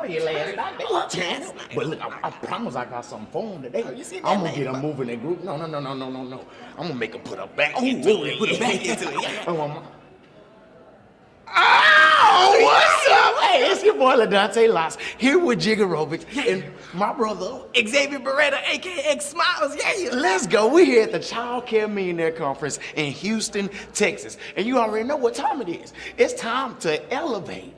you last night. They were chance. But look, I promise I got something for them today. I'm gonna get them moving their group. No. I'm gonna make them put a back into it. Put a back into it. Oh, what's up? Hey, it's your boy LaDante Lots here with Jigarovic and my brother Xavier Beretta, aka Smiles. Yeah, let's go. We're here at the Childcare Millionaire Conference in Houston, Texas. And you already know what time it is. It's time to elevate.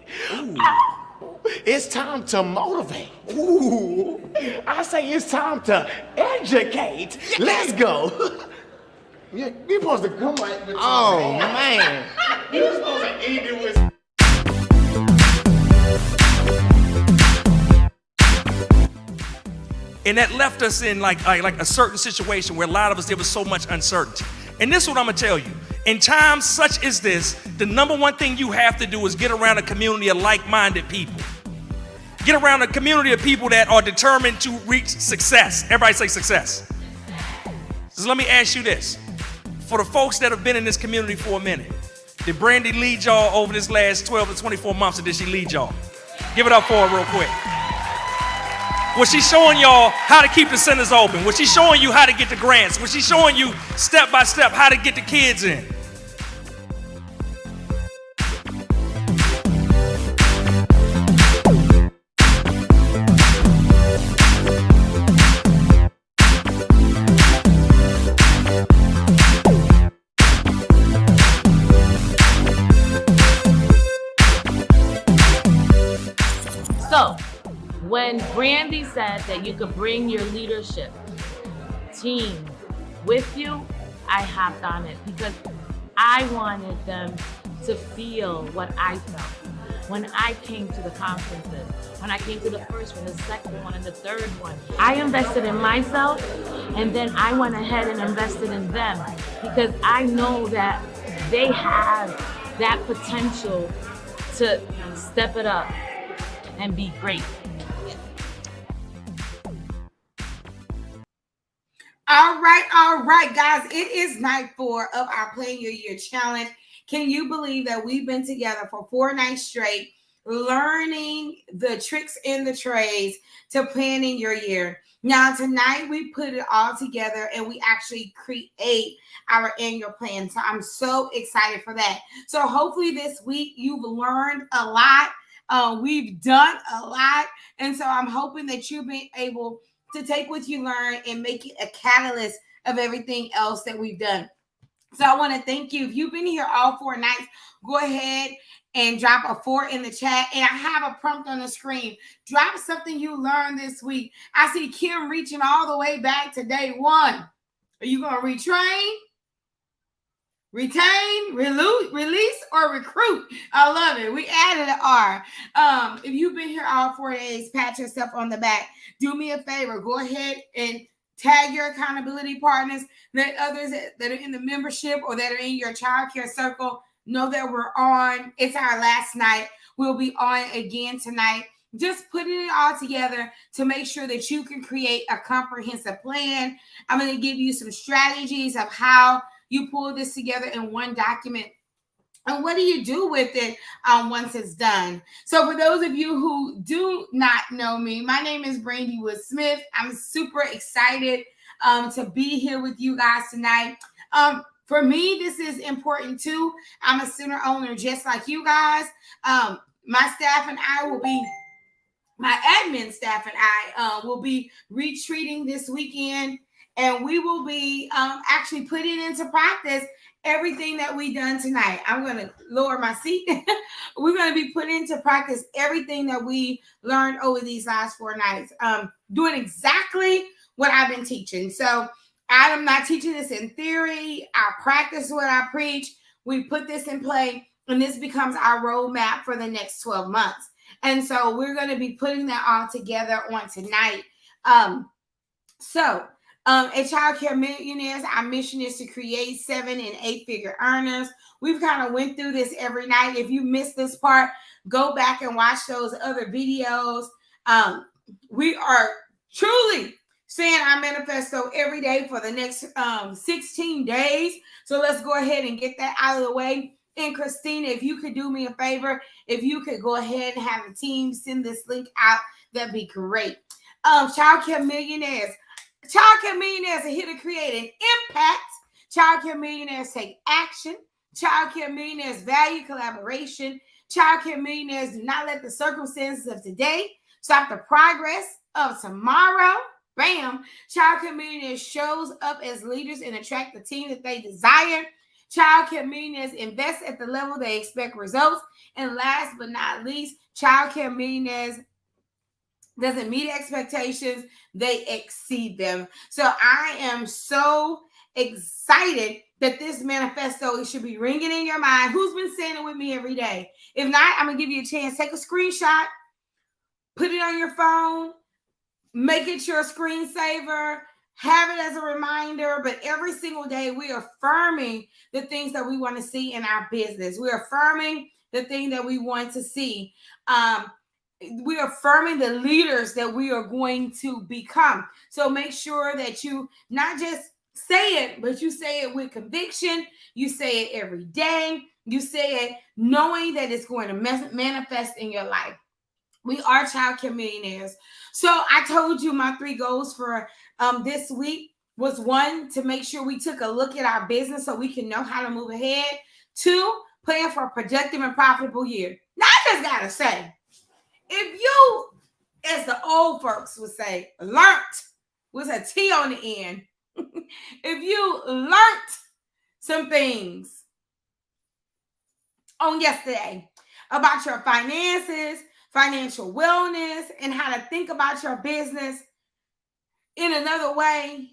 It's time to motivate. Ooh. I say it's time to educate. Let's go. You're supposed to come right with man. You're supposed to end it with... And that left us in like a certain situation where a lot of us, there was so much uncertainty. And this is what I'm gonna tell you. In times such as this, the number one thing you have to do is get around a community of like-minded people. Get around a community of people that are determined to reach success. Everybody say success. So let me ask you this. For the folks that have been in this community for a minute, did Brandy lead y'all over this last 12 to 24 months, or did she lead y'all? Give it up for her real quick. Was she showing y'all how to keep the centers open? Was she showing you how to get the grants? Was she showing you step by step how to get the kids in? So, when Brandy said that you could bring your leadership team with you, I hopped on it because I wanted them to feel what I felt when I came to the conferences, when I came to the first one, the second one, and the third one. I invested in myself, and then I went ahead and invested in them because I know that they have that potential to step it up and be great. All right, guys. It is night 4 of our Plan Your Year Challenge. Can you believe that we've been together for 4 nights straight, learning the tricks and the trades to planning your year? Now, tonight we put it all together and we actually create our annual plan. So I'm so excited for that. So hopefully this week you've learned a lot. We've done a lot. And so I'm hoping that you've been able to take what you learned and make it a catalyst of everything else that we've done. So I want to thank you. If you've been here all 4 nights, go ahead and drop a 4 in the chat. And I have a prompt on the screen. Drop something you learned this week. I see Kim reaching all the way back to day 1. Are you going to retrain, retain, release, or recruit? I love it. We added an R. If you've been here all 4 days, pat yourself on the back. Do me a favor. Go ahead and tag your accountability partners. Let others that are in the membership or that are in your childcare circle know that we're on. It's our last night. We'll be on again tonight. Just putting it all together to make sure that you can create a comprehensive plan. I'm going to give you some strategies of how you pull this together in one document. And what do you do with it once it's done? So for those of you who do not know me, my name is Brandy Wood Smith. I'm super excited to be here with you guys tonight. For me, this is important too. I'm a center owner just like you guys. My staff and I will be, my admin staff and I will be retreating this weekend. And we will be actually putting into practice everything that we've done tonight. I'm going to lower my seat. We're going to be putting into practice everything that we learned over these last 4 nights, doing exactly what I've been teaching. So I'm not teaching this in theory. I practice what I preach. We put this in play, and this becomes our roadmap for the next 12 months. And so we're going to be putting that all together on tonight. At Childcare Millionaires, our mission is to create 7- and 8-figure earners. We've kind of went through this every night. If you missed this part, go back and watch those other videos. We are truly saying our manifesto every day for the next 16 days. So let's go ahead and get that out of the way. And Christina, if you could do me a favor, if you could go ahead and have the team send this link out, that'd be great. Childcare Millionaires. Childcare Millionaires are here to create an impact. Childcare Millionaires take action. Childcare Millionaires value collaboration. Childcare Millionaires do not let the circumstances of today stop the progress of tomorrow. Bam. Childcare Millionaires shows up as leaders and attract the team that they desire. Childcare Millionaires invest at the level they expect results. And last but not least, Childcare Millionaires doesn't meet expectations, they exceed them. So I am so excited that this manifesto should be ringing in your mind. Who's been saying it with me every day? If not, I'm going to give you a chance. Take a screenshot, put it on your phone, make it your screensaver, have it as a reminder. But every single day, we are affirming the things that we want to see in our business. We're affirming the thing that we want to see. We are affirming the leaders that we are going to become. So make sure that you not just say it, but you say it with conviction. You say it every day. You say it knowing that it's going to manifest in your life. We are Childcare Millionaires. So I told you my 3 goals for this week was 1, to make sure we took a look at our business so we can know how to move ahead. 2, plan for a productive and profitable year. Now I just got to say, if you, as the old folks would say, learnt with a T on the end, if you learnt some things on yesterday about your finances, financial wellness, and how to think about your business in another way,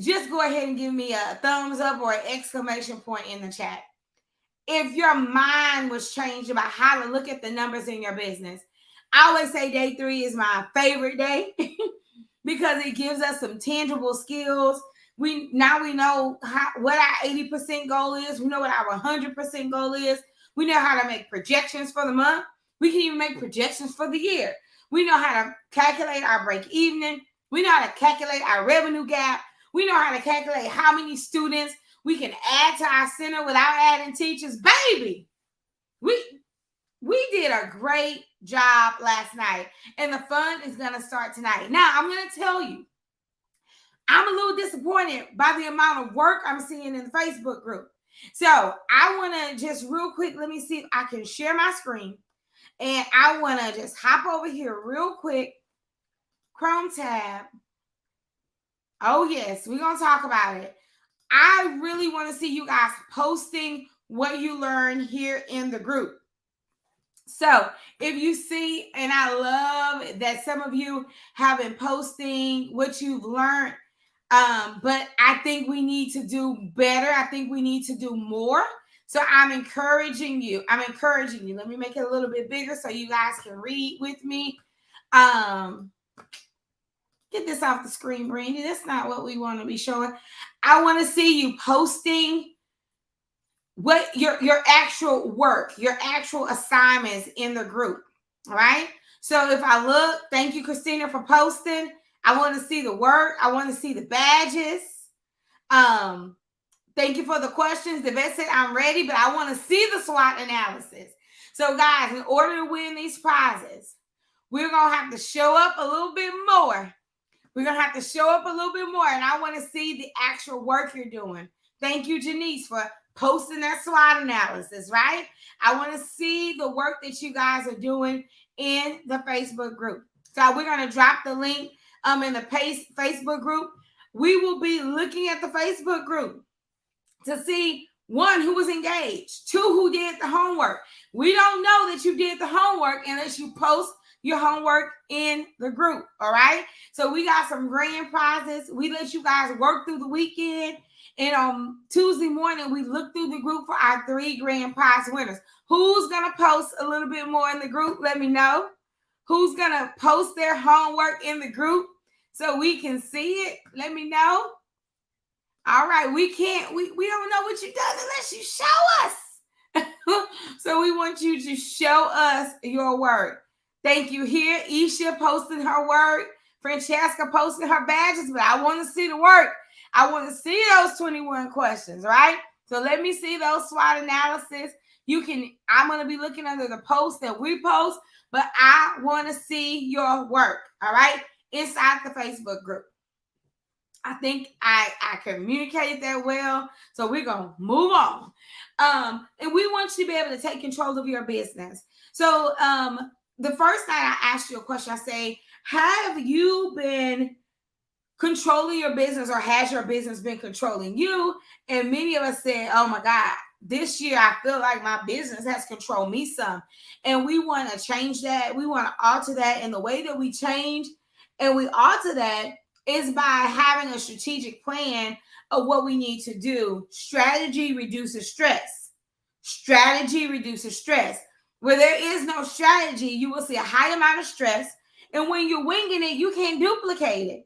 just go ahead and give me a thumbs up or an exclamation point in the chat. If your mind was changed about how to look at the numbers in your business, I always say day 3 is my favorite day because it gives us some tangible skills. We know what our 80% goal is. We know what our 100% goal is. We know how to make projections for the month. We can even make projections for the year. We know how to calculate our break even. We know how to calculate our revenue gap. We know how to calculate how many students we can add to our center without adding teachers. Baby, we did a great job last night, and the fun is going to start tonight. Now, I'm going to tell you, I'm a little disappointed by the amount of work I'm seeing in the Facebook group. So I want to just real quick, let me see if I can share my screen. And I want to just hop over here real quick. Chrome tab. Oh, yes, we're going to talk about it. I really want to see you guys posting what you learn here in the group. So if you see, and I love that some of you have been posting what you've learned, but I think we need to do better. I think we need to do more. So I'm encouraging you. Let me make it a little bit bigger so you guys can read with me. Get this off the screen, Brandy. That's not what we want to be showing. I want to see you posting what your actual work, your actual assignments in the group. All right. So if I look, thank you, Christina, for posting. I want to see the work. I want to see the badges. Thank you for the questions. The vet said I'm ready, but I want to see the SWOT analysis. So guys, in order to win these prizes, we're going to have to show up a little bit more. And I want to see the actual work you're doing. Thank you, Janice, for posting that SWOT analysis, right? I want to see the work that you guys are doing in the Facebook group. So we're going to drop the link in the Facebook group. We will be looking at the Facebook group to see, 1, who was engaged, 2, who did the homework. We don't know that you did the homework unless you post your homework in the group, all right? So we got some grand prizes. We let you guys work through the weekend. And on Tuesday morning, we look through the group for our 3 grand prize winners. Who's going to post a little bit more in the group? Let me know. Who's going to post their homework in the group so we can see it? Let me know. All right, we don't know what you've done unless you show us. So we want you to show us your work. Thank you. Here, Isha posted her work. Francesca posted her badges, but I want to see the work. I want to see those 21 questions, right? So let me see those SWOT analysis. I'm going to be looking under the post that we post, but I want to see your work. All right. Inside the Facebook group. I think I communicated that well. So we're going to move on. And we want you to be able to take control of your business. So the first night I asked you a question, I say, have you been controlling your business, or has your business been controlling you? And many of us said, oh my God, this year I feel like my business has controlled me some. And we want to change that. We want to alter that. And the way that we change and we alter that is by having a strategic plan of what we need to do. Strategy reduces stress. Strategy reduces stress. Where there is no strategy, you will see a high amount of stress. And when you're winging it, you can't duplicate it.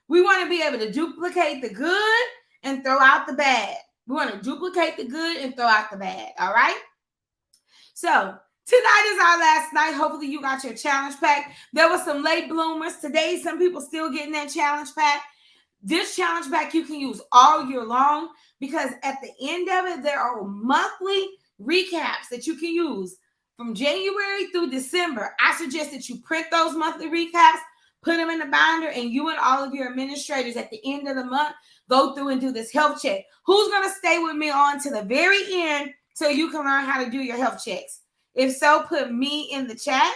We want to be able to duplicate the good and throw out the bad. We want to duplicate the good and throw out the bad. All right. So tonight is our last night. Hopefully you got your challenge pack. There were some late bloomers today. Some people still getting that challenge pack. This challenge pack you can use all year long, because at the end of it, there are monthly recaps that you can use from January through December. I suggest that you print those monthly recaps, put them in the binder, and you and all of your administrators at the end of the month go through and do this health check. Who's going to stay with me on to the very end so you can learn how to do your health checks? If so, put me in the chat.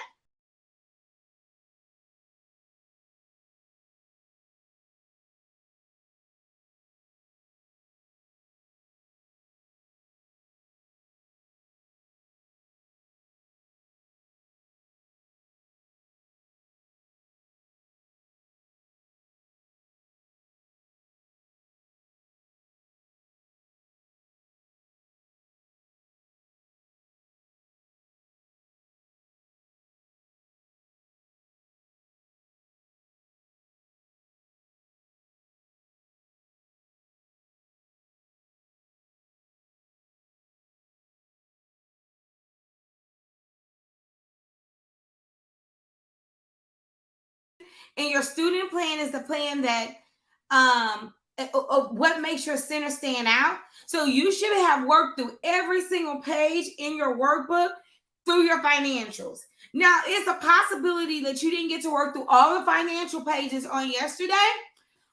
And your student plan is the plan that what makes your center stand out. So you should have worked through every single page in your workbook through your financials. Now, it's a possibility that you didn't get to work through all the financial pages on yesterday,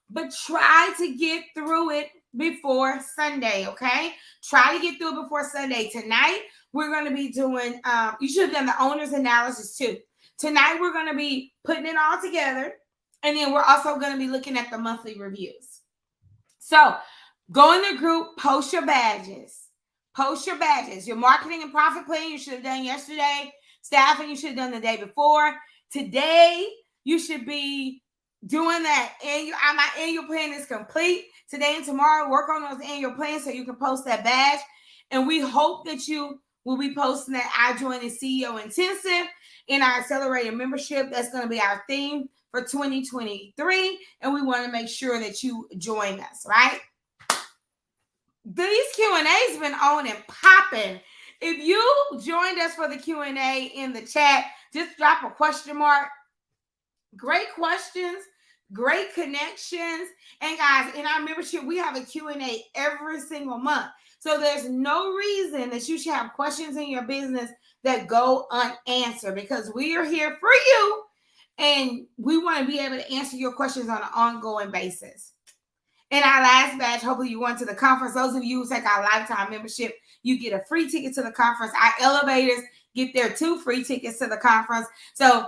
but try to get through it before Sunday, okay? Try to get through it before Sunday. Tonight, we're going to be doing, you should have done the owner's analysis too. Tonight, we're going to be putting it all together, and then we're also going to be looking at the monthly reviews. So go in the group, post your badges. Post your badges. Your marketing and profit plan you should have done yesterday. Staffing you should have done the day before. Today, you should be doing that. My annual plan is complete. Today and tomorrow, work on those annual plans so you can post that badge. And we hope that you will be posting that I Joined the CEO Intensive in our accelerated membership. That's going to be our theme for 2023. And we want to make sure that you join us, right? These Q&A's been on and popping. If you joined us for the Q&A in the chat, just drop a question mark. Great questions, great connections. And guys, in our membership, we have a Q&A every single month. So there's no reason that you should have questions in your business that go unanswered, because we are here for you and we want to be able to answer your questions on an ongoing basis. In our last batch, hopefully you went to the conference. Those of you who take our lifetime membership, you get a free ticket to the conference. Our elevators get their 2 free tickets to the conference. So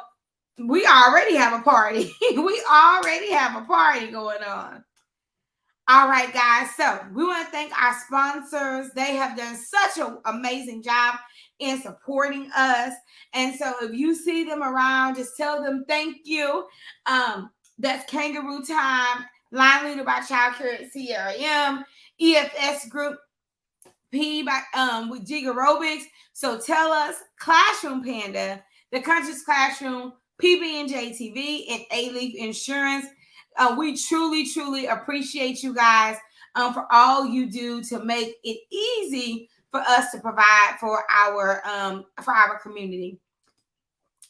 we already have a party. We already have a party going on. All right, guys. So we want to thank our sponsors. They have done such an amazing job in supporting us. And so if you see them around, just tell them thank you. That's Kangaroo Time, Line Leader by Childcare at CRM, EFS Group, P by with Gigarobics. So tell us, Classroom Panda, The Conscious Classroom, PB&J TV, and A-Leaf Insurance. We truly, truly appreciate you guys for all you do to make it easy for us to provide for our community.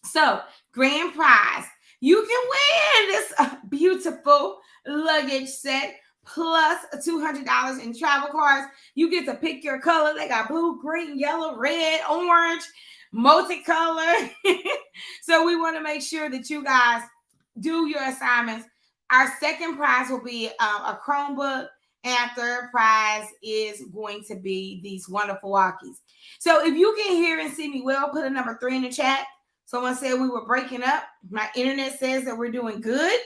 So, grand prize. You can win this beautiful luggage set. plus $200 in travel cards. You get to pick your color. They got blue, green, yellow, red, orange, multicolor. So we want to make sure that you guys do your assignments. Our second prize will be a Chromebook, and our third prize is going to be these wonderful walkies. So if you can hear and see me well, put a number 3 in the chat. Someone said we were breaking up. My internet says that we're doing good.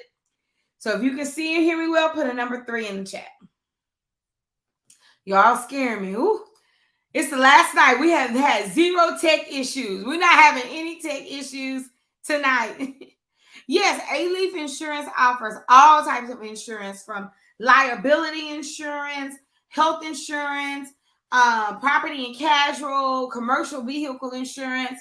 So if you can see and hear me well, put a number 3 in the chat. Y'all scaring me. Ooh. It's the last night. We have had 0 tech issues. We're not having any tech issues tonight. Yes, A-Leaf Insurance offers all types of insurance, from liability insurance, health insurance, property and casual, commercial vehicle insurance.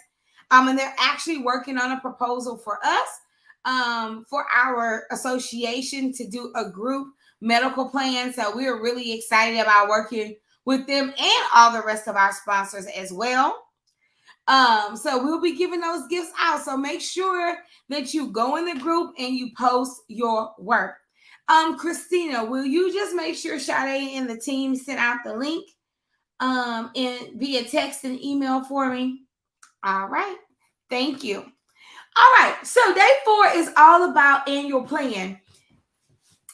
And they're actually working on a proposal for us, for our association, to do a group medical plan. So we're really excited about working with them and all the rest of our sponsors as well. So we'll be giving those gifts out. So make sure that you go in the group and you post your work. Christina, will you just make sure Sade and the team sent out the link and via text and email for me? All right. Thank you. All right. So day 4 is all about annual plan.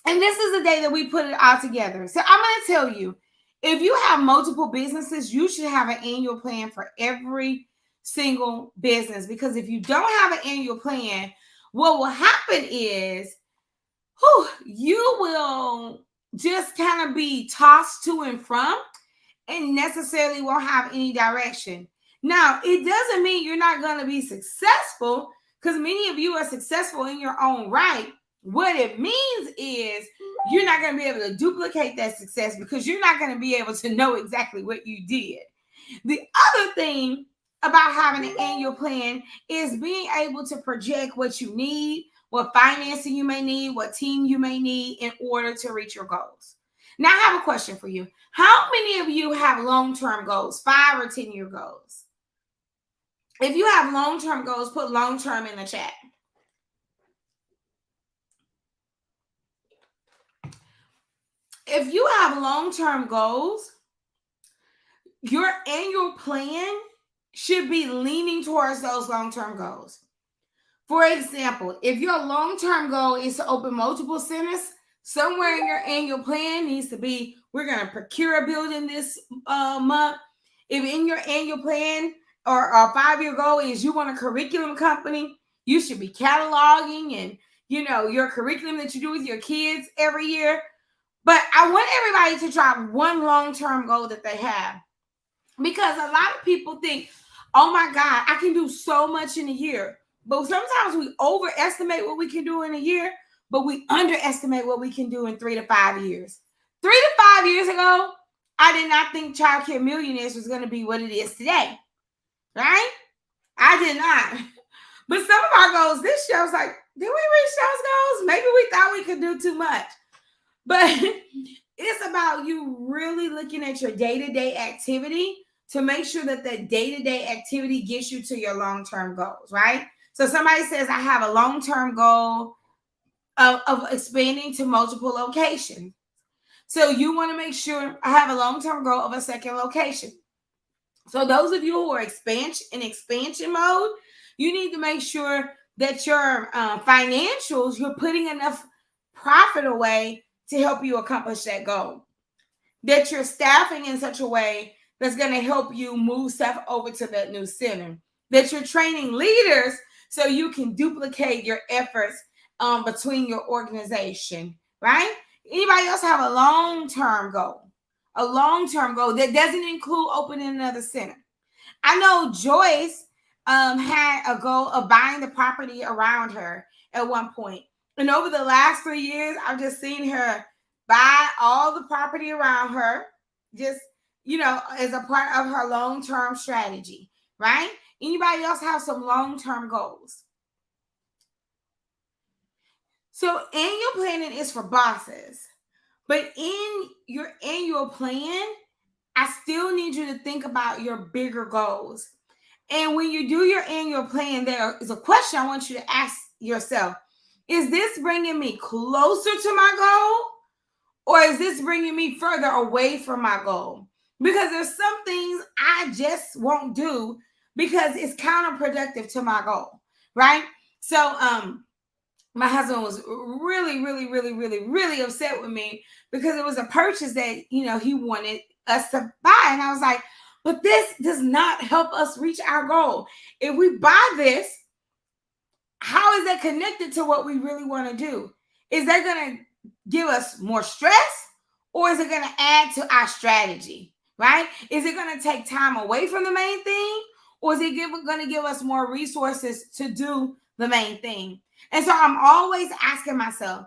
And this is the day that we put it all together. So I'm going to tell you, if you have multiple businesses, you should have an annual plan for every single business, because if you don't have an annual plan, what will happen is you will just kind of be tossed to and from and necessarily won't have any direction. Now, it doesn't mean you're not going to be successful, because many of you are successful in your own right. What it means is you're not going to be able to duplicate that success, because you're not going to be able to know exactly what you did. The other thing about having an annual plan is being able to project what you need, what financing you may need, what team you may need in order to reach your goals. Now, I have a question for you. How many of you have long-term goals, 5 or 10-year goals? If you have long-term goals, put long-term in the chat. If you have long-term goals, your annual plan should be leaning towards those long-term goals. For example, if your long-term goal is to open multiple centers, somewhere in your annual plan needs to be, we're going to procure a building this month. If in your annual plan or a 5-year goal is you want a curriculum company, you should be cataloging and, your curriculum that you do with your kids every year. But I want everybody to try one long-term goal that they have, because a lot of people think, oh my God, I can do so much in a year. But sometimes we overestimate what we can do in a year, but we underestimate what we can do in 3 to 5 years. 3 to 5 years ago, I did not think Childcare Millionaires was going to be what it is today, right? I did not. But some of our goals this year, I was like, did we reach those goals? Maybe we thought we could do too much. But it's about you really looking at your day-to-day activity to make sure that the day-to-day activity gets you to your long-term goals, right? So somebody says, I have a long-term goal of expanding to multiple locations. So you want to make sure I have a long-term goal of a second location. So those of you who are in expansion mode, you need to make sure that your financials, you're putting enough profit away to help you accomplish that goal. That you're staffing in such a way that's going to help you move stuff over to that new center. That you're training leaders so you can duplicate your efforts between your organization, right? Anybody else have a long-term goal? A long-term goal that doesn't include opening another center. I know Joyce had a goal of buying the property around her at one point. And over the last 3 years, I've just seen her buy all the property around her, just, as a part of her long-term strategy, right? Anybody else have some long-term goals? So annual planning is for bosses. But in your annual plan, I still need you to think about your bigger goals. And when you do your annual plan, there is a question I want you to ask yourself. Is this bringing me closer to my goal, Or is this bringing me further away from my goal? Because there's some things I just won't do because it's counterproductive to my goal, right? So my husband was really upset with me because it was a purchase that, he wanted us to buy. And I was like, but this does not help us reach our goal. If we buy this, how is that connected to what we really want to do? Is that going to give us more stress, or is it going to add to our strategy, right? Is it going to take time away from the main thing, or is it going to give us more resources to do the main thing? And so I'm always asking myself,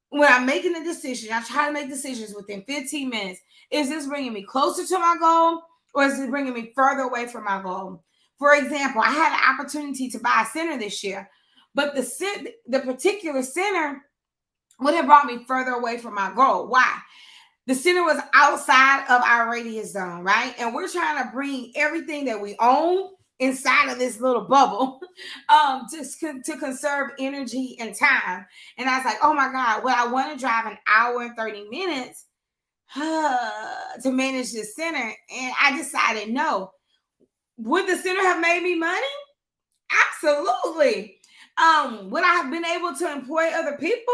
when I'm making a decision, I try to make decisions within 15 minutes. Is this bringing me closer to my goal, or is it bringing me further away from my goal? For example, I had an opportunity to buy a center this year, but the particular center would have brought me further away from my goal. Why? The center was outside of our radius zone, right? And we're trying to bring everything that we own inside of this little bubble to conserve energy and time. And I was like, oh my God, well, I want to drive an hour and 30 minutes to manage this center. And I decided, no. Would the center have made me money? Absolutely. Would I have been able to employ other people?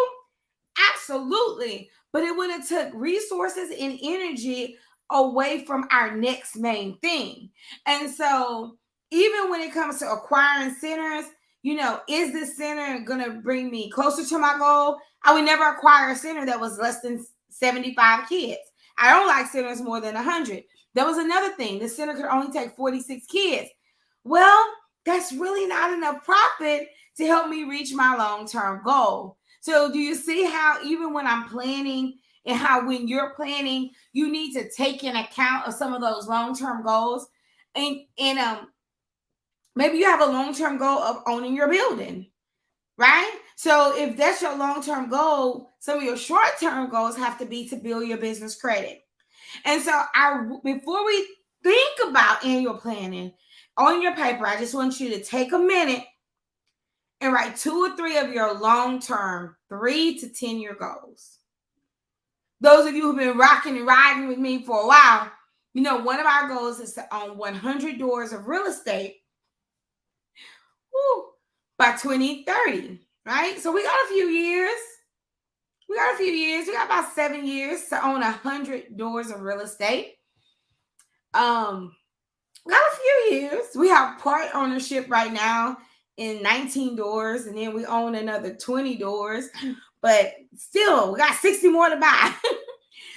Absolutely. But it would have took resources and energy away from our next main thing. And so even when it comes to acquiring centers, is this center going to bring me closer to my goal? I would never acquire a center that was less than 75 kids. I don't like centers more than 100. That was another thing. The center could only take 46 kids. Well, that's really not enough profit to help me reach my long-term goal. So do you see how even when I'm planning and how when you're planning, you need to take in account of some of those long-term goals? And maybe you have a long-term goal of owning your building, right? So if that's your long-term goal, some of your short-term goals have to be to build your business credit. And so before we think about annual planning on your paper, I just want you to take a minute and write 2 or 3 of your long-term 3 to 10 year goals. Those of you who've been rocking and riding with me for a while, one of our goals is to own 100 doors of real estate by 2030, right? So we got a few years. We got about 7 years to own 100 doors of real estate. We got a few years. We have part ownership right now in 19 doors, and then we own another 20 doors. But still, we got 60 more to buy.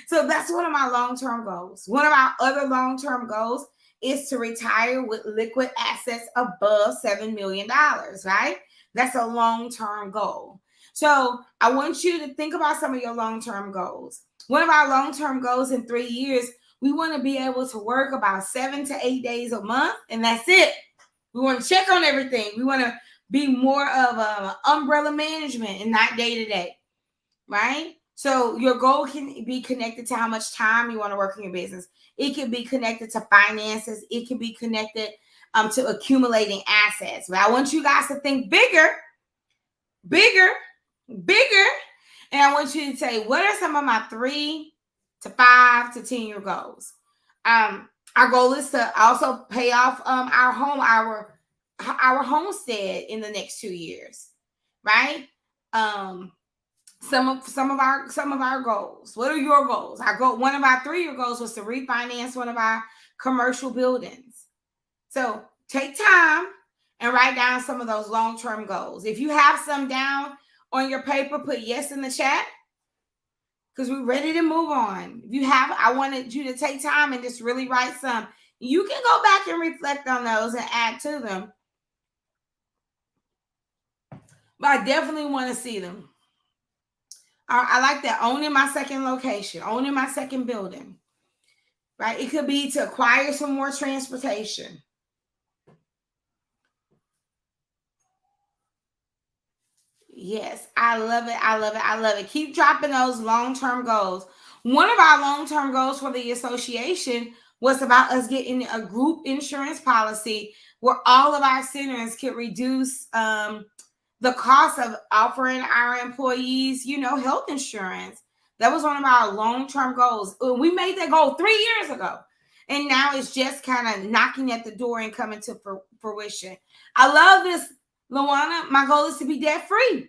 So that's one of my long-term goals. One of our other long-term goals is to retire with liquid assets above $7 million, right? That's a long-term goal. So I want you to think about some of your long-term goals. One of our long-term goals in 3 years, we want to be able to work about 7 to 8 days a month, and that's it. We want to check on everything. We want to be more of an umbrella management and not day-to-day, right? So your goal can be connected to how much time you want to work in your business. It can be connected to finances. It can be connected to accumulating assets. But I want you guys to think bigger. And I want you to say, what are some of my 3 to 5 to 10 year goals? Our goal is to also pay off our homestead in the next 2 years, right? Some of our goals. What are your goals? One of our 3 year goals was to refinance one of our commercial buildings. So take time and write down some of those long-term goals. If you have some down on your paper, put yes in the chat, because we're ready to move on. If you have, I wanted you to take time and just really write some. You can go back and reflect on those and add to them. But I definitely want to see them. I like that. Owning my second location, owning my second building, right? It could be to acquire some more transportation. Yes, I love it. Keep dropping those long-term goals. One of our long-term goals for the association was about us getting a group insurance policy where all of our centers could reduce the cost of offering our employees, health insurance. That was one of our long-term goals. We made that goal 3 years ago. And now it's just kind of knocking at the door and coming to fruition. I love this, Luana. My goal is to be debt-free.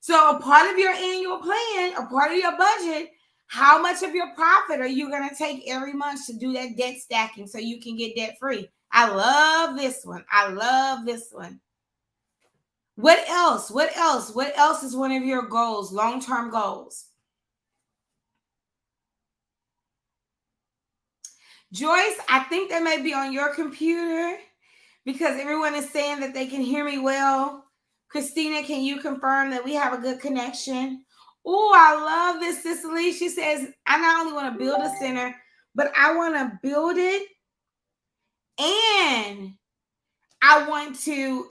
So a part of your annual plan, a part of your budget, how much of your profit are you going to take every month to do that debt stacking so you can get debt-free? I love this one. I love this one. What else? What else? What else is one of your goals, long-term goals? Joyce, I think that may be on your computer because everyone is saying that they can hear me well. Christina, can you confirm that we have a good connection? Oh, I love this, Cicely. She says, I not only want to build a center, but I want to build it and I want to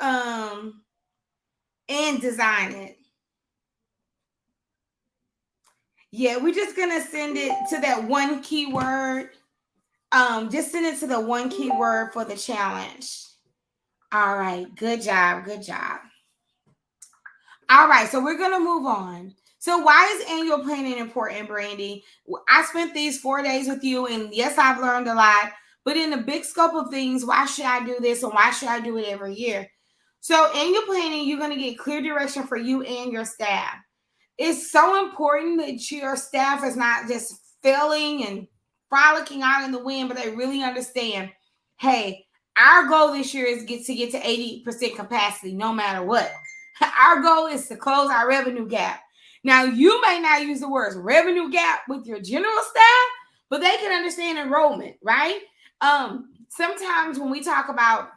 and design it. Yeah, we're just going to send it to that one keyword. Just send it to the one keyword for the challenge. All right, good job, good job. All right, so we're gonna move on. So why is annual planning important, Brandy? I spent these 4 days with you, and yes, I've learned a lot, but in the big scope of things, why should I do this and why should I do it every year? So annual planning, you're gonna get clear direction for you and your staff. It's so important that your staff is not just failing and frolicking out in the wind, but they really understand, hey, our goal this year is to get to 80% capacity no matter what. Our goal is to close our revenue gap. Now, you may not use the words revenue gap with your general staff, but they can understand enrollment, right? Sometimes when we talk about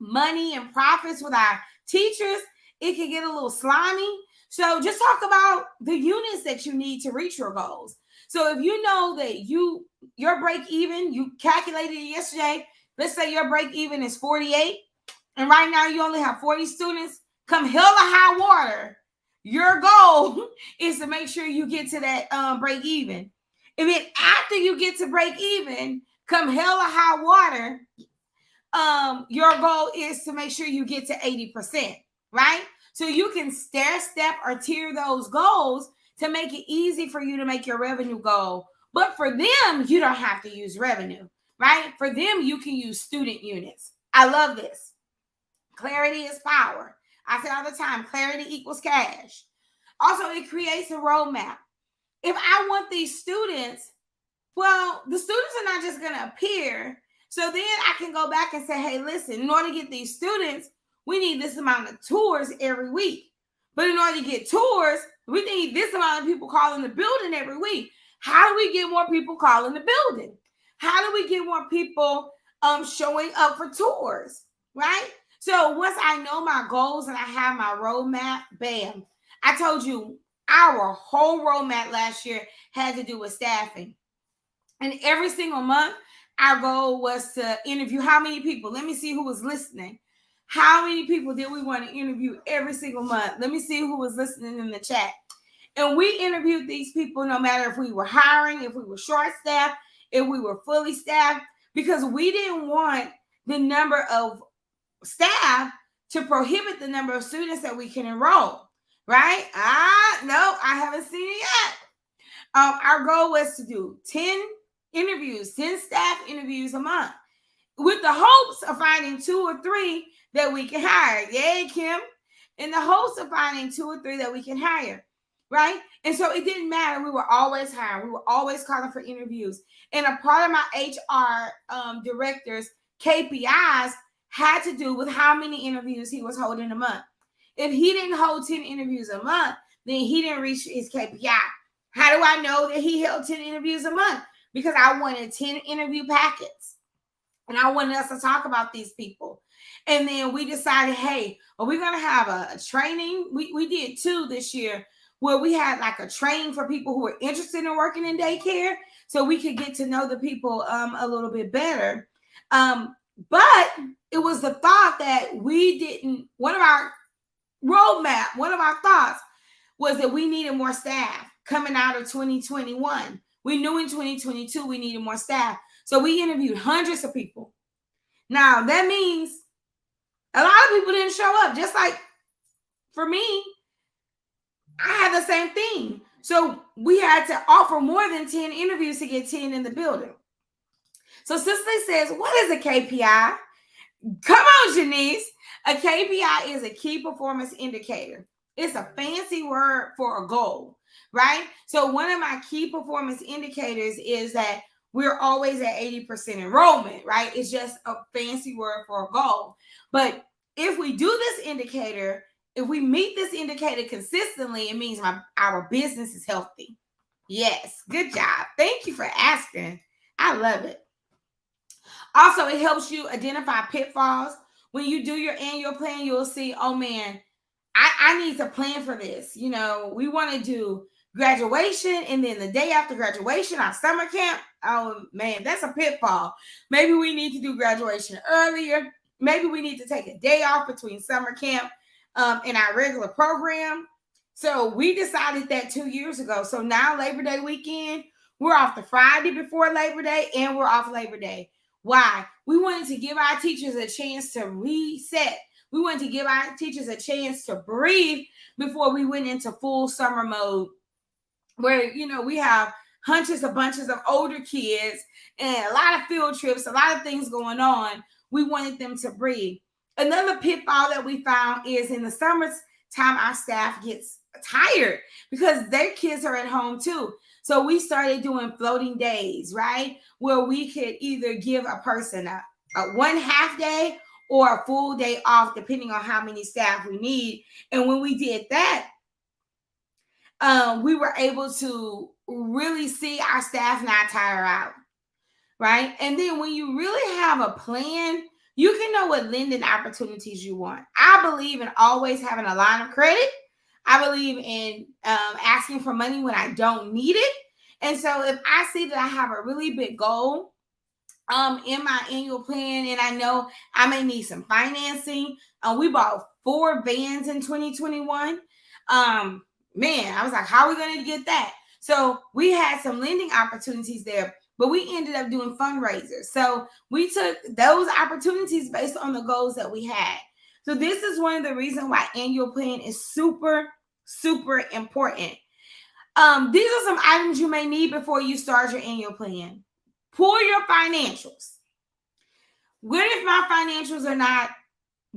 money and profits with our teachers, it can get a little slimy. So just talk about the units that you need to reach your goals. So if you know that your break even, you calculated it yesterday, let's say your break even is 48, and right now you only have 40 students, come hell or high water, your goal is to make sure you get to that break even. And then after you get to break even, come hell or high water, your goal is to make sure you get to 80%, right? So you can stair step or tier those goals to make it easy for you to make your revenue goal. But for them, you don't have to use revenue, right? For them, you can use student units. I love this. Clarity is power. I say all the time, clarity equals cash. Also, it creates a roadmap. If I want these students, well, the students are not just going to appear. So then I can go back and say, hey, listen, in order to get these students, we need this amount of tours every week. But in order to get tours, we need this amount of people calling the building every week. How do we get more people calling the building? How do we get more people showing up for tours, right? So once I know my goals and I have my roadmap, bam. I told you our whole roadmap last year had to do with staffing. And every single month, our goal was to interview how many people? Let me see who was listening. How many people did we want to interview every single month? Let me see who was listening in the chat. And we interviewed these people no matter if we were hiring, if we were short-staffed, if we were fully staffed, because we didn't want the number of staff to prohibit the number of students that we can enroll, right? No, I haven't seen it yet. Our goal was to do 10 interviews, 10 staff interviews a month, with the hopes of finding 2 or 3 that we can hire. Yay, Kim. In the hopes of finding 2 or 3 that we can hire, right? And so it didn't matter. We were always hiring. We were always calling for interviews. And a part of my HR director's KPIs had to do with how many interviews he was holding a month. If he didn't hold 10 interviews a month, then he didn't reach his KPI. How do I know that he held 10 interviews a month? Because I wanted 10 interview packets. And I wanted us to talk about these people. And then we decided, hey, are we going to have a training? We did 2 this year where we had like a training for people who were interested in working in daycare so we could get to know the people a little bit better. But it was the thought that we didn't, one of our thoughts was that we needed more staff coming out of 2021. We knew in 2022 we needed more staff. So we interviewed hundreds of people. Now, that means a lot of people didn't show up. Just like for me, I had the same thing. So we had to offer more than 10 interviews to get 10 in the building. So Cicely says, what is a KPI? Come on, Janice. A KPI is a key performance indicator. It's a fancy word for a goal, right? So one of my key performance indicators is that we're always at 80% enrollment, right? It's just a fancy word for a goal. But if we do this indicator, if we meet this indicator consistently, it means our business is healthy. Yes, good job. Thank you for asking. I love it. Also, it helps you identify pitfalls. When you do your annual plan, you'll see, oh man, I need to plan for this. You know, we want to do graduation, and then the day after graduation, our summer camp. Oh man, that's a pitfall. Maybe we need to do graduation earlier. Maybe we need to take a day off between summer camp and our regular program. So we decided that 2 years ago. So now Labor Day weekend, we're off the Friday before Labor Day, and we're off Labor Day. Why? We wanted to give our teachers a chance to reset. We wanted to give our teachers a chance to breathe before we went into full summer mode, where, you know, we have bunches of older kids and a lot of field trips, a lot of things going on. We wanted them to breathe. Another pitfall that we found is in the summertime, our staff gets tired because their kids are at home too. So we started doing floating days, right? Where we could either give a person a 1/2 day or a full day off, depending on how many staff we need. And when we did that, we were able to really see our staff not tire out, right? And then when you really have a plan, you can know what lending opportunities you want. I believe in always having a line of credit. I believe in asking for money when I don't need it. And so if I see that I have a really big goal in my annual plan, and I know I may need some financing. We bought 4 vans in 2021. Man, I was like, how are we going to get that? So we had some lending opportunities there, but we ended up doing fundraisers. So we took those opportunities based on the goals that we had. So this is one of the reasons why annual plan is super, super important. These are some items you may need before you start your annual plan. Pull your financials. What if my financials are not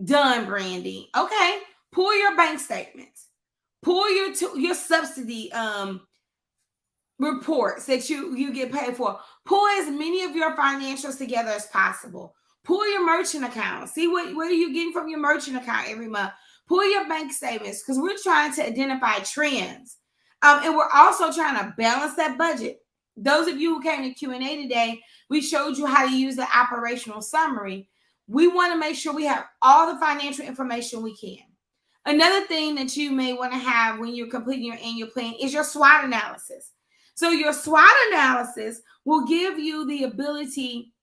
done, Brandy? Okay, pull your bank statements. Pull your subsidy reports that you get paid for. Pull as many of your financials together as possible. Pull your merchant account. See what are you getting from your merchant account every month. Pull your bank statements, because we're trying to identify trends. And we're also trying to balance that budget. Those of you who came to Q&A today, we showed you how to use the operational summary. We want to make sure we have all the financial information we can. Another thing that you may want to have when you're completing your annual plan is your SWOT analysis. So your SWOT analysis will give you the ability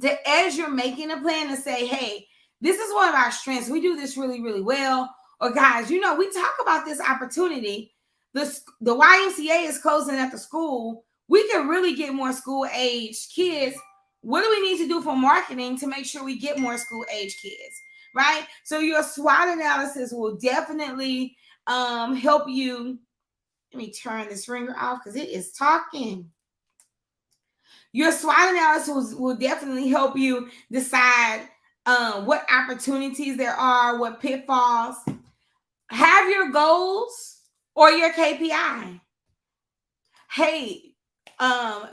to, as you're making a plan, to say, hey, this is one of our strengths. We do this really, really well. Or guys, you know, we talk about this opportunity. The YMCA is closing at the school. We can really get more school-aged kids. What do we need to do for marketing to make sure we get more school-aged kids, right? So your SWOT analysis will definitely help you. Let me turn this ringer off because it is talking. Your SWOT analysis will definitely help you decide what opportunities there are, what pitfalls. Have your goals or your KPI. Hey,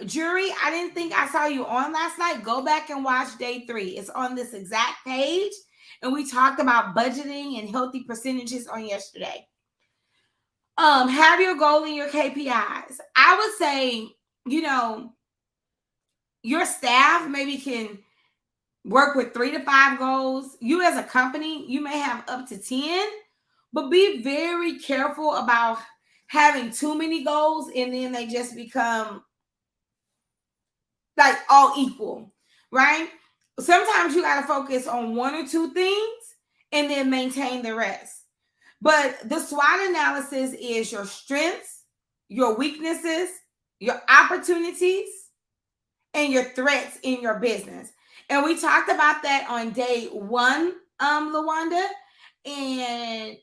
jury, I didn't think I saw you on last night. Go back and watch day 3. It's on this exact page. And we talked about budgeting and healthy percentages on yesterday. Have your goal and your KPIs. I would say, you know, your staff maybe can work with 3 to 5 goals. You as a company, you may have up to 10, but be very careful about having too many goals and then they just become like all equal, right? Sometimes you got to focus on 1 or 2 things and then maintain the rest. But the SWOT analysis is your strengths, your weaknesses, your opportunities, and your threats in your business. And we talked about that on day 1, LaWanda. And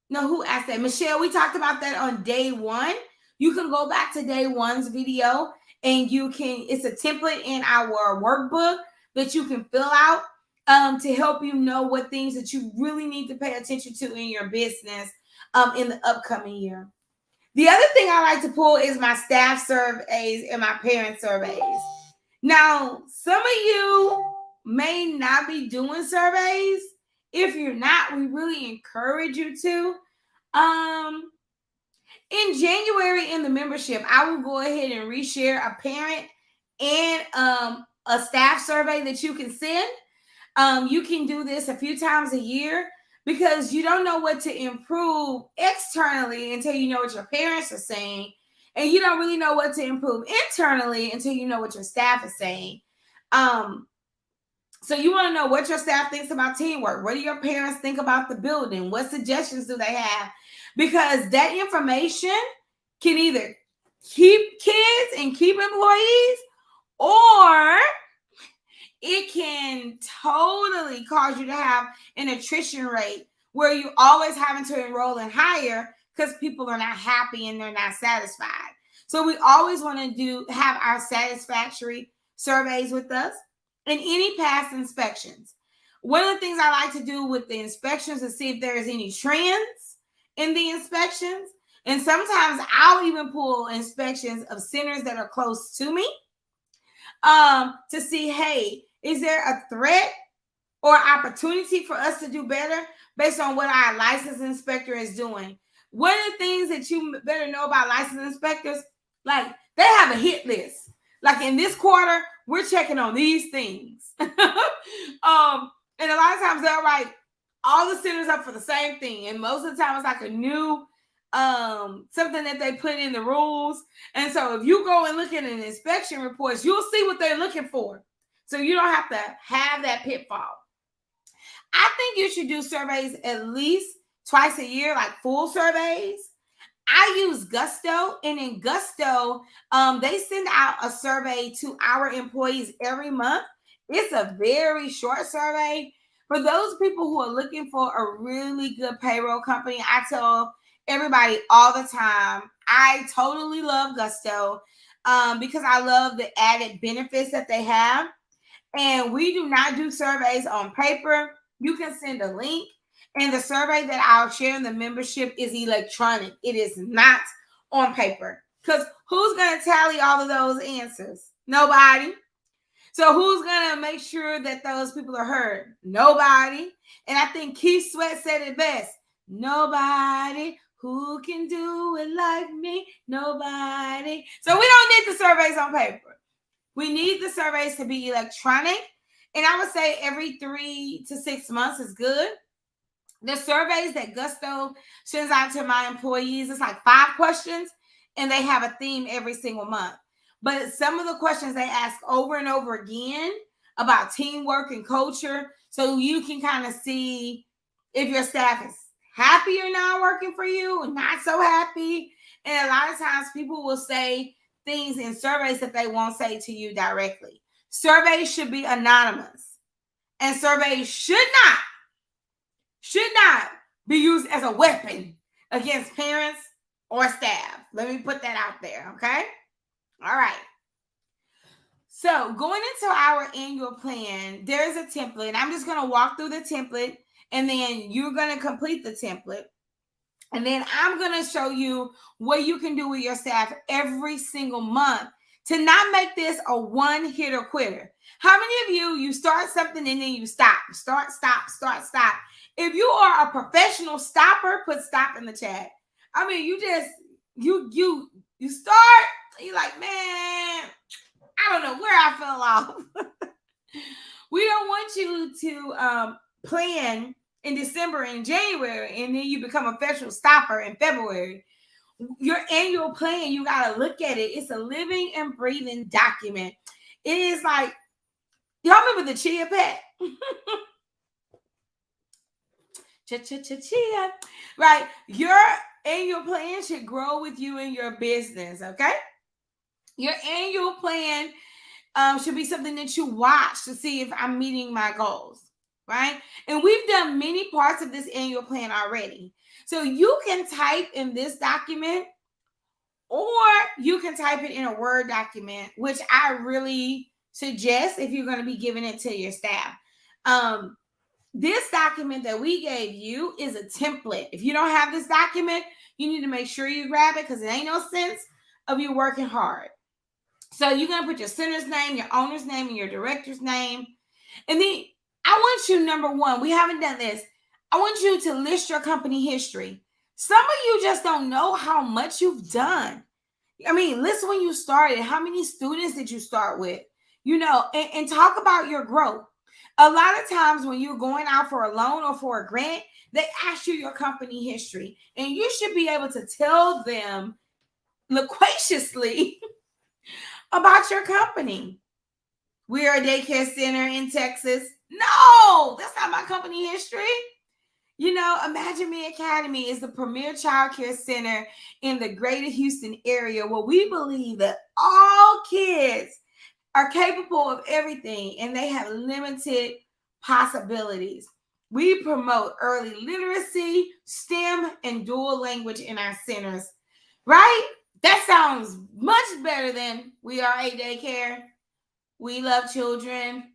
no, who asked that? Michelle, we talked about that on day 1. You can go back to day one's video and it's a template in our workbook that you can fill out to help you know what things that you really need to pay attention to in your business in the upcoming year. The other thing I like to pull is my staff surveys and my parent surveys. Now, some of you may not be doing surveys. If you're not, we really encourage you to. In January in the membership, I will go ahead and reshare a parent and a staff survey that you can send. You can do this a few times a year because you don't know what to improve externally until you know what your parents are saying. And you don't really know what to improve internally until you know what your staff is saying. So you want to know what your staff thinks about teamwork. What do your parents think about the building? What suggestions do they have? Because that information can either keep kids and keep employees, or it can totally cause you to have an attrition rate where you're always having to enroll and hire because people are not happy and they're not satisfied. So we always want to have our satisfactory surveys with us and any past inspections. One of the things I like to do with the inspections is see if there's any trends in the inspections. And sometimes I'll even pull inspections of centers that are close to me to see, hey, is there a threat or opportunity for us to do better based on what our licensed inspector is doing? One of the things that you better know about licensed inspectors, like they have a hit list. Like in this quarter, we're checking on these things. And a lot of times they'll write all the centers up for the same thing. And most of the time it's like a new something that they put in the rules. And so if you go and look at an inspection report, you'll see what they're looking for. So you don't have to have that pitfall. I think you should do surveys at least twice a year, like full surveys. I use Gusto, and in Gusto, they send out a survey to our employees every month. It's a very short survey. For those people who are looking for a really good payroll company, I tell everybody all the time, I totally love Gusto because I love the added benefits that they have. And we do not do surveys on paper. You can send a link. And the survey that I'll share in the membership is electronic. It is not on paper. Because who's going to tally all of those answers? Nobody. So who's going to make sure that those people are heard? Nobody. And I think Keith Sweat said it best. Nobody. Who can do it like me? Nobody. So we don't need the surveys on paper. We need the surveys to be electronic. And I would say every 3 to 6 months is good. The surveys that Gusto sends out to my employees, it's like 5 questions, and they have a theme every single month. But some of the questions they ask over and over again about teamwork and culture, so you can kind of see if your staff is happy or not working for you, and not so happy. And a lot of times people will say things in surveys that they won't say to you directly. Surveys should be anonymous, and surveys should not be used as a weapon against parents or staff. Let me put that out there, okay? All right. So going into our annual plan, there's a template. I'm just going to walk through the template, and then you're going to complete the template. And then I'm going to show you what you can do with your staff every single month to not make this a one-hitter quitter. How many of you start something and then you stop? Start, stop, start, stop. If you are a professional stopper, put stop in the chat. I mean, you just, you start, you're like, man, I don't know where I fell off. We don't want you to plan in December and January, and then you become a professional stopper in February. Your annual plan, you got to look at it. It's a living and breathing document. It is like, y'all remember the Chia Pet? Chia. Right? Your annual plan should grow with you in your business, okay? Your annual plan should be something that you watch to see if I'm meeting my goals, right? And we've done many parts of this annual plan already. So you can type in this document, or you can type it in a Word document, which I really suggest if you're going to be giving it to your staff. This document that we gave you is a template. If you don't have this document, you need to make sure you grab it, because it ain't no sense of you working hard. So you're going to put your center's name, your owner's name, and your director's name. And then I want you, number one, we haven't done this. I want you to list your company history. Some of you just don't know how much you've done. I mean, list when you started. How many students did you start with? You know, and talk about your growth. A lot of times when you're going out for a loan or for a grant, they ask you your company history. And you should be able to tell them loquaciously about your company. We are a daycare center in Texas. No, that's not my company history. You know, Imagine Me Academy is the premier childcare center in the greater Houston area, where we believe that all kids are capable of everything and they have limited possibilities. We promote early literacy, STEM, and dual language in our centers, right? That sounds much better than we are a daycare. We love children.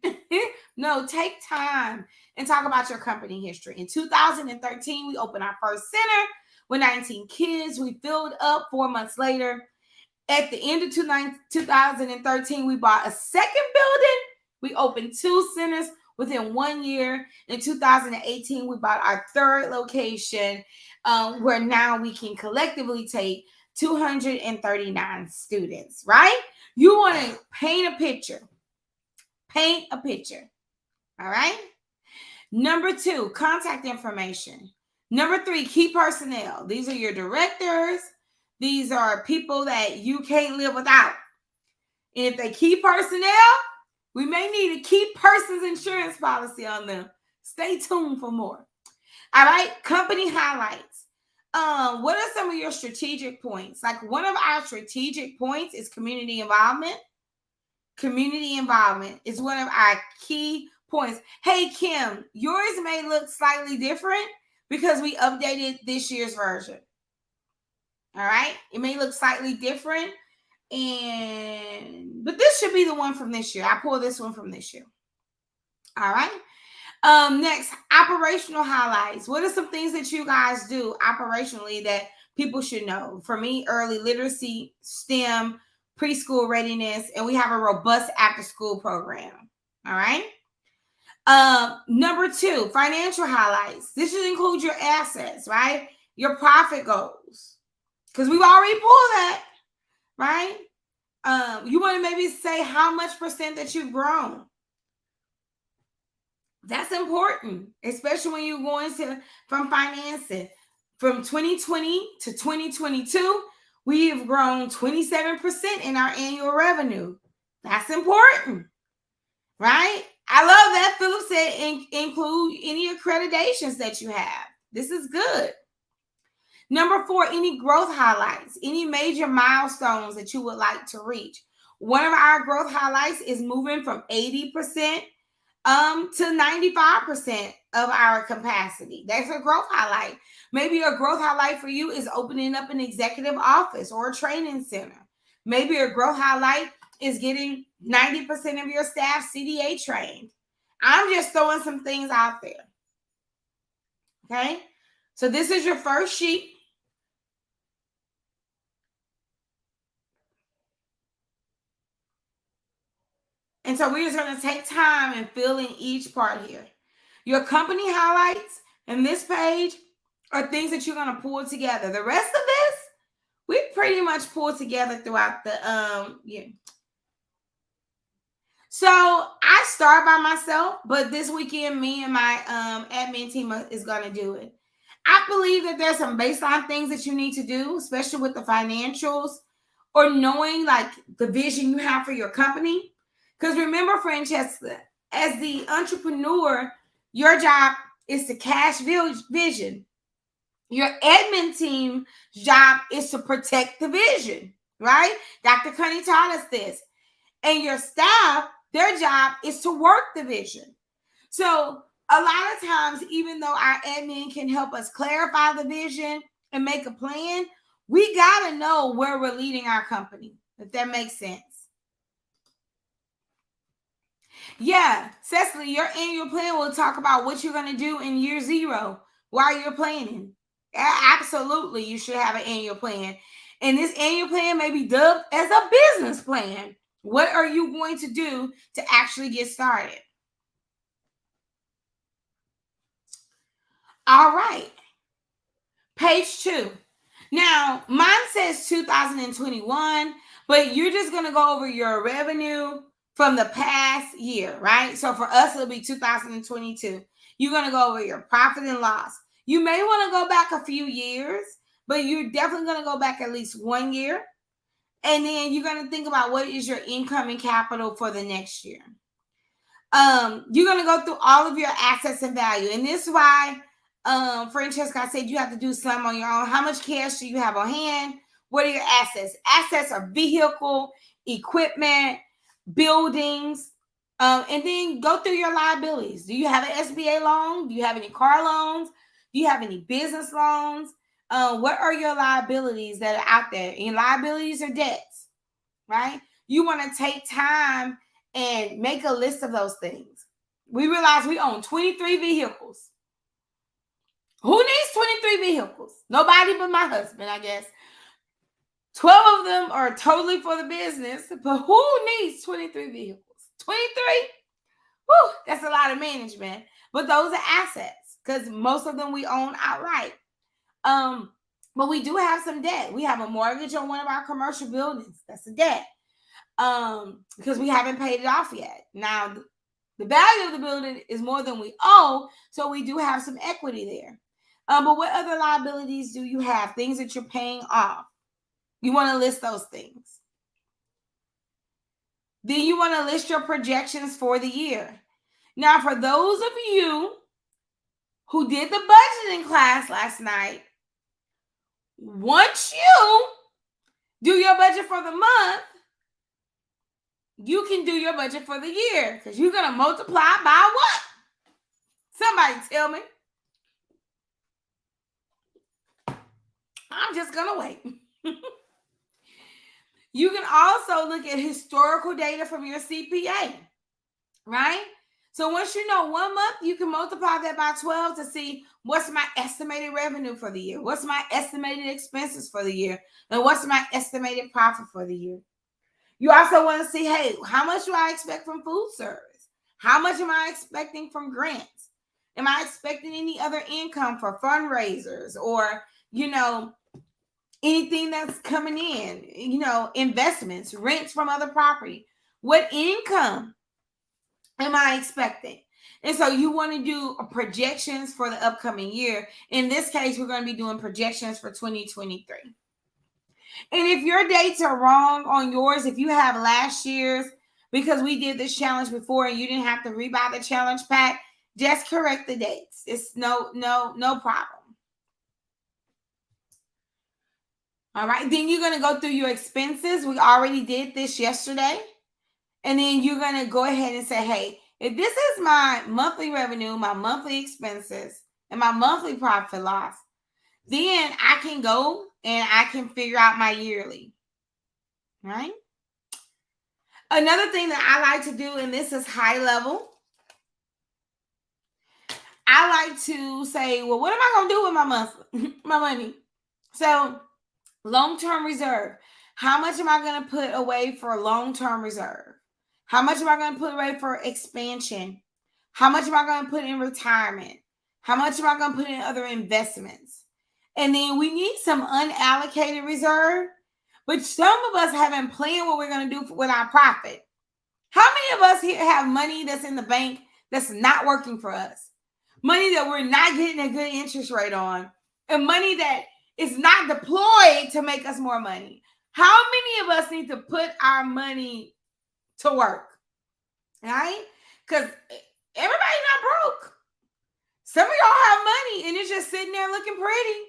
No, take time and talk about your company history. In 2013, we opened our first center with 19 kids. We filled up 4 months later. At the end of 2013, we bought a second building. We opened 2 centers within 1 year. In 2018, we bought our 3rd location, where now we can collectively take 239 students, right? You want to paint a picture. Paint a picture. All right. Number 2, contact information. Number 3, key personnel. These are your directors. These are people that you can't live without. And if they key personnel, we may need a key person's insurance policy on them. Stay tuned for more. All right. Company highlights. What are some of your strategic points? Like, one of our strategic points is community involvement. Community involvement is one of our key points. Hey, Kim, yours may look slightly different because we updated this year's version. All right. It may look slightly different, but this should be the one from this year. I pulled this one from this year. All right. Next, operational highlights. What are some things that you guys do operationally that people should know? For me, early literacy, STEM, preschool readiness, and we have a robust after-school program. All right. Number 2, financial highlights. This should include your assets, right? Your profit goals, because we've already pulled that, right? You want to maybe say how much percent that you've grown. That's important, especially when you're going from financing. From 2020 to 2022, we have grown 27% in our annual revenue. That's important, right? I love that Philip said include any accreditations that you have. This is good. Number 4, any growth highlights, any major milestones that you would like to reach. One of our growth highlights is moving from 80% to 95% of our capacity. That's a growth highlight. Maybe a growth highlight for you is opening up an executive office or a training center. Maybe a growth highlight is getting 90% of your staff CDA trained. I'm just throwing some things out there. Okay. So this is your first sheet. And so we're just going to take time and fill in each part here. Your company highlights in this page are things that you're going to pull together. The rest of this, we pretty much pulled together throughout the year. So I start by myself, but this weekend, me and my admin team is going to do it. I believe that there's some baseline things that you need to do, especially with the financials or knowing like the vision you have for your company. Because remember, Francesca, as the entrepreneur, your job is to cash vision. Your admin team's job is to protect the vision, right? Dr. Cunny taught us this. And your staff, their job is to work the vision. So a lot of times, even though our admin can help us clarify the vision and make a plan, We got to know where we're leading our company, if that makes sense. Yeah, Cecily, your annual plan will talk about what you're going to do in year 0 while you're planning. Absolutely, you should have an annual plan. And this annual plan may be dubbed as a business plan. What are you going to do to actually get started? All right. Page 2. Now, mine says 2021, but you're just going to go over your revenue from the past year, right? So for us, it'll be 2022. You're going to go over your profit and loss. You may want to go back a few years, but you're definitely going to go back at least 1 year. And then you're going to think about what is your income and capital for the next year. You're going to go through all of your assets and value. And this is why Francesca said you have to do some on your own. How much cash do you have on hand? What are your assets? Assets are vehicle, equipment, buildings, and then go through your liabilities. Do you have an SBA loan? Do you have any car loans? Do you have any business loans? What are your liabilities that are out there? And liabilities are debts, right? You want to take time and make a list of those things. We realize we own 23 vehicles. Who needs 23 vehicles? Nobody but my husband, I guess. 12 of them are totally for the business, but who needs 23 vehicles? 23? Whew, that's a lot of management. But those are assets because most of them we own outright. But we do have some debt. We have a mortgage on one of our commercial buildings. That's a debt. Because we haven't paid it off yet. Now, the value of the building is more than we owe, so we do have some equity there. But what other liabilities do you have? Things that you're paying off. You want to list those things. Then you want to list your projections for the year. Now, for those of you who did the budgeting class last night, once you do your budget for the month, you can do your budget for the year because you're going to multiply by what? Somebody tell me. I'm just going to wait. You can also look at historical data from your CPA, right? So once you know 1 month, you can multiply that by 12 to see what's my estimated revenue for the year, what's my estimated expenses for the year, and what's my estimated profit for the year. You also want to see, hey, how much do I expect from food service? How much am I expecting from grants? Am I expecting any other income for fundraisers or, anything that's coming in, investments, rents from other property? What income am I expecting? And so you want to do projections for the upcoming year. In this case, we're going to be doing projections for 2023. And if your dates are wrong on yours, if you have last year's, because we did this challenge before and you didn't have to rebuy the challenge pack, just correct the dates. It's no problem. All right, then you're going to go through your expenses. We already did this yesterday. And then you're going to go ahead and say, hey, if this is my monthly revenue, my monthly expenses, and my monthly profit loss, then I can go and I can figure out my yearly, right? Another thing that I like to do, and this is high level, I like to say, well, what am I going to do with my money? So long-term reserve. How much am I going to put away for long-term reserve? How much am I going to put away for expansion? How much am I going to put in retirement? How much am I going to put in other investments? And then we need some unallocated reserve, but some of us haven't planned what we're going to do with our profit. How many of us here have money that's in the bank that's not working for us? Money that we're not getting a good interest rate on, and money that is not deployed to make us more money. How many of us need to put our money to work, right? Because everybody's not broke. Some of y'all have money and it's just sitting there looking pretty.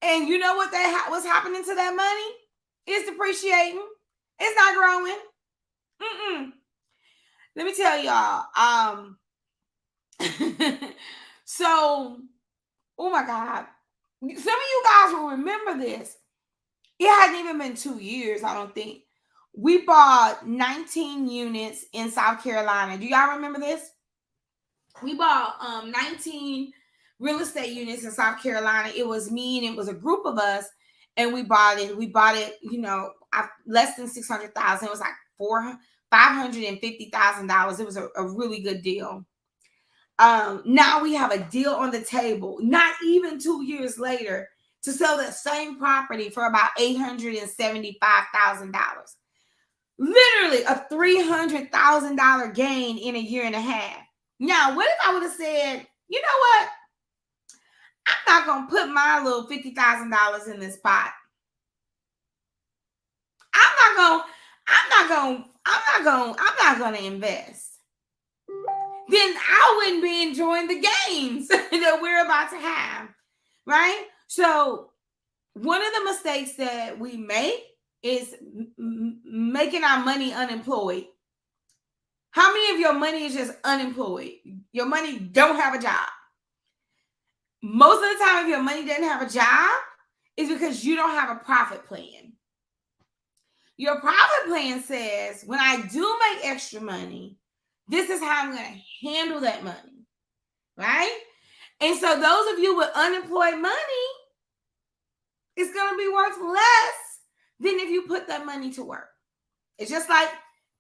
And you know what what's happening to that money? It's depreciating. It's not growing. Let me tell y'all. So, oh my God. Some of you guys will remember this. it hadn't even been 2 years, I don't think. We bought 19 units in South Carolina. Do y'all remember this? We bought 19 real estate units in South Carolina. It was me and it was a group of us, and we bought it. We bought it, less than $600,000. It was like $550,000. It was a really good deal. Now we have a deal on the table, not even 2 years later, to sell that same property for about $875,000. Literally a $300,000 gain in a year and a half. Now, what if I would have said, you know what? I'm not going to put my little $50,000 in this pot. I'm not going to invest. Then I wouldn't be enjoying the gains that we're about to have, right? So one of the mistakes that we make is making our money unemployed. How many of your money is just unemployed? Your money don't have a job. Most of the time, if your money doesn't have a job, it's because you don't have a profit plan. Your profit plan says, when I do make extra money, this is how I'm going to handle that money, right? And so those of you with unemployed money, it's going to be worth less than if you put that money to work. It's just like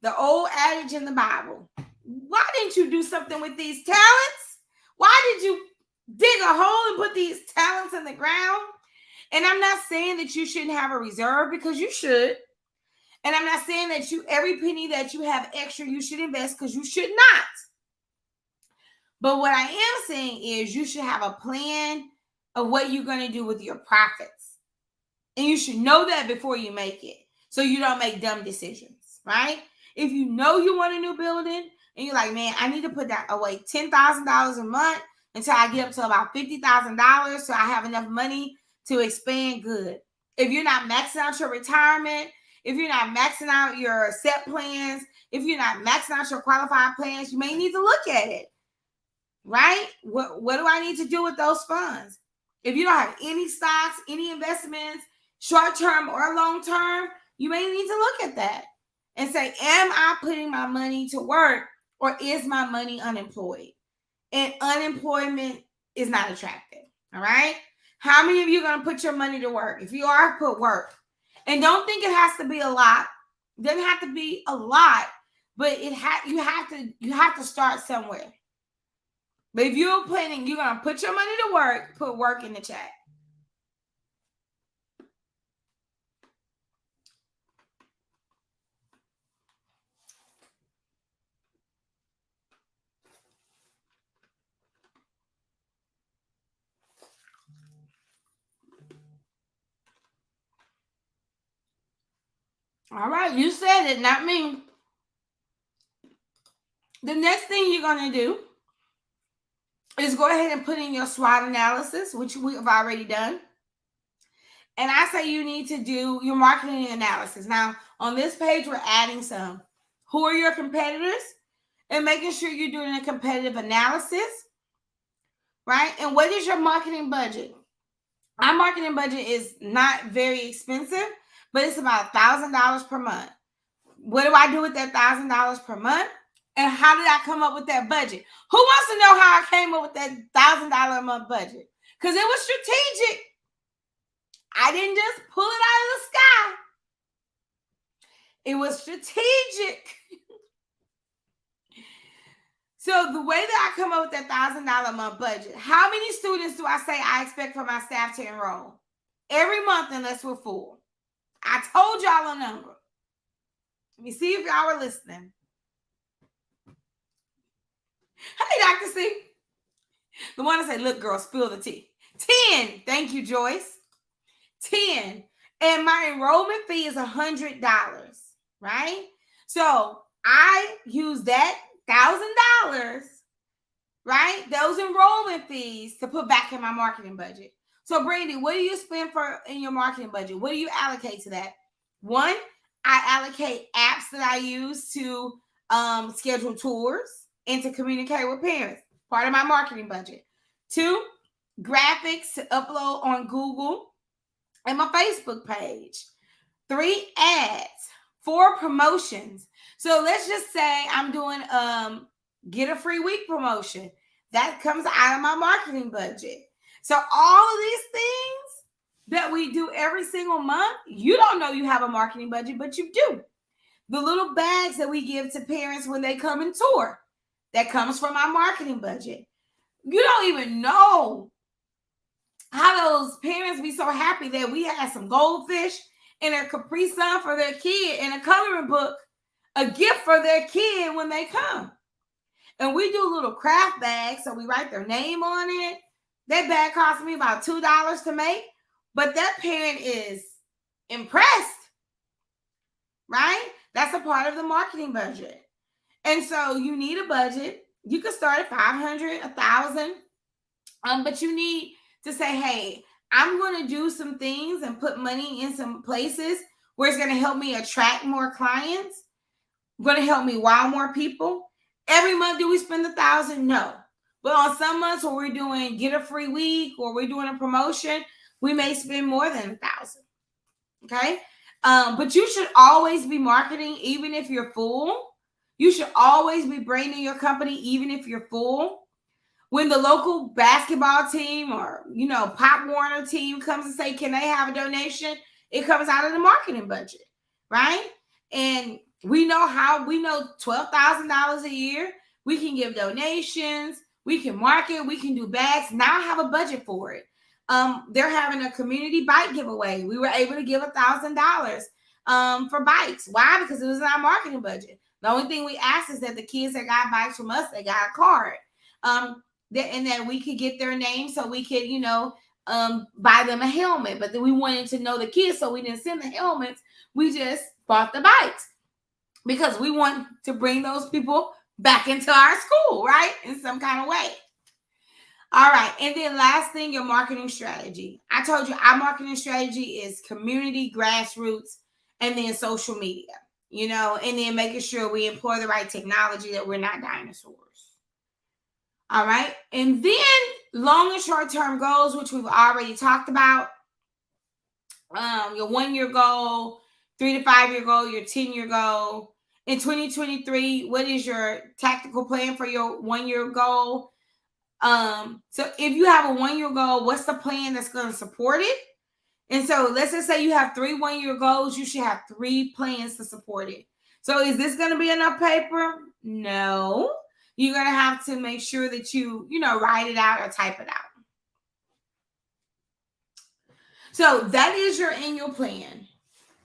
the old adage in the Bible. Why didn't you do something with these talents? Why did you dig a hole and put these talents in the ground? And I'm not saying that you shouldn't have a reserve, because you should. And I'm not saying that every penny that you have extra, you should invest, because you should not. But what I am saying is you should have a plan of what you're going to do with your profits. And you should know that before you make it, so you don't make dumb decisions, right? If you know you want a new building and you're like, man, I need to put that away $10,000 a month until I get up to about $50,000 so I have enough money to expand, good. If you're not maxing out your retirement, if you're not maxing out your set plans, if you're not maxing out your qualified plans, you may need to look at it, right? What do I need to do with those funds? If you don't have any stocks, any investments, short-term or long-term, you may need to look at that and say, am I putting my money to work, or is my money unemployed? And unemployment is not attractive, all right? How many of you are going to put your money to work? If you are, put work. And don't think it has to be a lot. It doesn't have to be a lot, but you have to start somewhere. But if you're planning, you're going to put your money to work, put work in the chat. All right, you said it, not me. The next thing you're going to do is go ahead and put in your SWOT analysis, which we have already done. And I say you need to do your marketing analysis. Now, on this page, we're adding some. Who are your competitors? And making sure you're doing a competitive analysis, right? And what is your marketing budget? Our marketing budget is not very expensive, but it's about $1,000 per month. What do I do with that $1,000 per month? And how did I come up with that budget? Who wants to know how I came up with that $1,000 a month budget? Because it was strategic. I didn't just pull it out of the sky. It was strategic. So the way that I come up with that $1,000 a month budget, how many students do I say I expect for my staff to enroll? Every month, unless we're full. I told y'all a number. Let me see if y'all were listening. Hey, Dr. C. The one that said, look, girl, spill the tea. 10. Thank you, Joyce. 10. And my enrollment fee is $100, right? So I use that $1,000, right? Those enrollment fees to put back in my marketing budget. So Brandy, what do you spend in your marketing budget? What do you allocate to that? One, I allocate apps that I use to schedule tours and to communicate with parents. Part of my marketing budget. 2, graphics to upload on Google and my Facebook page, 3 ads, 4 promotions. So let's just say I'm doing get a free week promotion. That comes out of my marketing budget. So all of these things that we do every single month, you don't know you have a marketing budget, but you do. The little bags that we give to parents when they come and tour, that comes from our marketing budget. You don't even know how those parents be so happy that we had some goldfish and a Capri Sun for their kid and a coloring book, a gift for their kid when they come. And we do little craft bags, so we write their name on it. That bag cost me about $2 to make, but that parent is impressed, right? That's a part of the marketing budget. And so you need a budget. You can start at $500, $1,000, but you need to say, hey, I'm going to do some things and put money in some places where it's going to help me attract more clients, going to help me wow more people. Every month, do we spend $1,000? No. But on some months where we're doing get a free week or we're doing a promotion, we may spend more than $1,000. Okay. But you should always be marketing, even if you're full. You should always be branding your company, even if you're full. When the local basketball team or, Pop Warner team comes and say, can they have a donation? It comes out of the marketing budget, right? And we know $12,000 a year. We can give donations. We can market. We can do bags. Now I have a budget for it. They're having a community bike giveaway. We were able to give $1,000 for bikes. Why? Because it was in our marketing budget. The only thing we asked is that the kids that got bikes from us, they got a card. And that we could get their name so we could, buy them a helmet. But then we wanted to know the kids, so we didn't send the helmets. We just bought the bikes because we want to bring those people back into our school, right? In some kind of way. All right. And then last thing, your marketing strategy. I told you our marketing strategy is community, grassroots, and then social media, and then making sure we employ the right technology, that we're not dinosaurs. All right. And then long and short-term goals, which we've already talked about. Your 1-year goal, 3 to 5 year goal, your 10-year goal. In 2023, what is your tactical plan for your 1-year goal? So if you have a 1-year goal, what's the plan that's going to support it? And so let's just say you have 3 1-year goals. You should have 3 plans to support it. So is this going to be enough paper? No. You're going to have to make sure that you write it out or type it out. So that is your annual plan.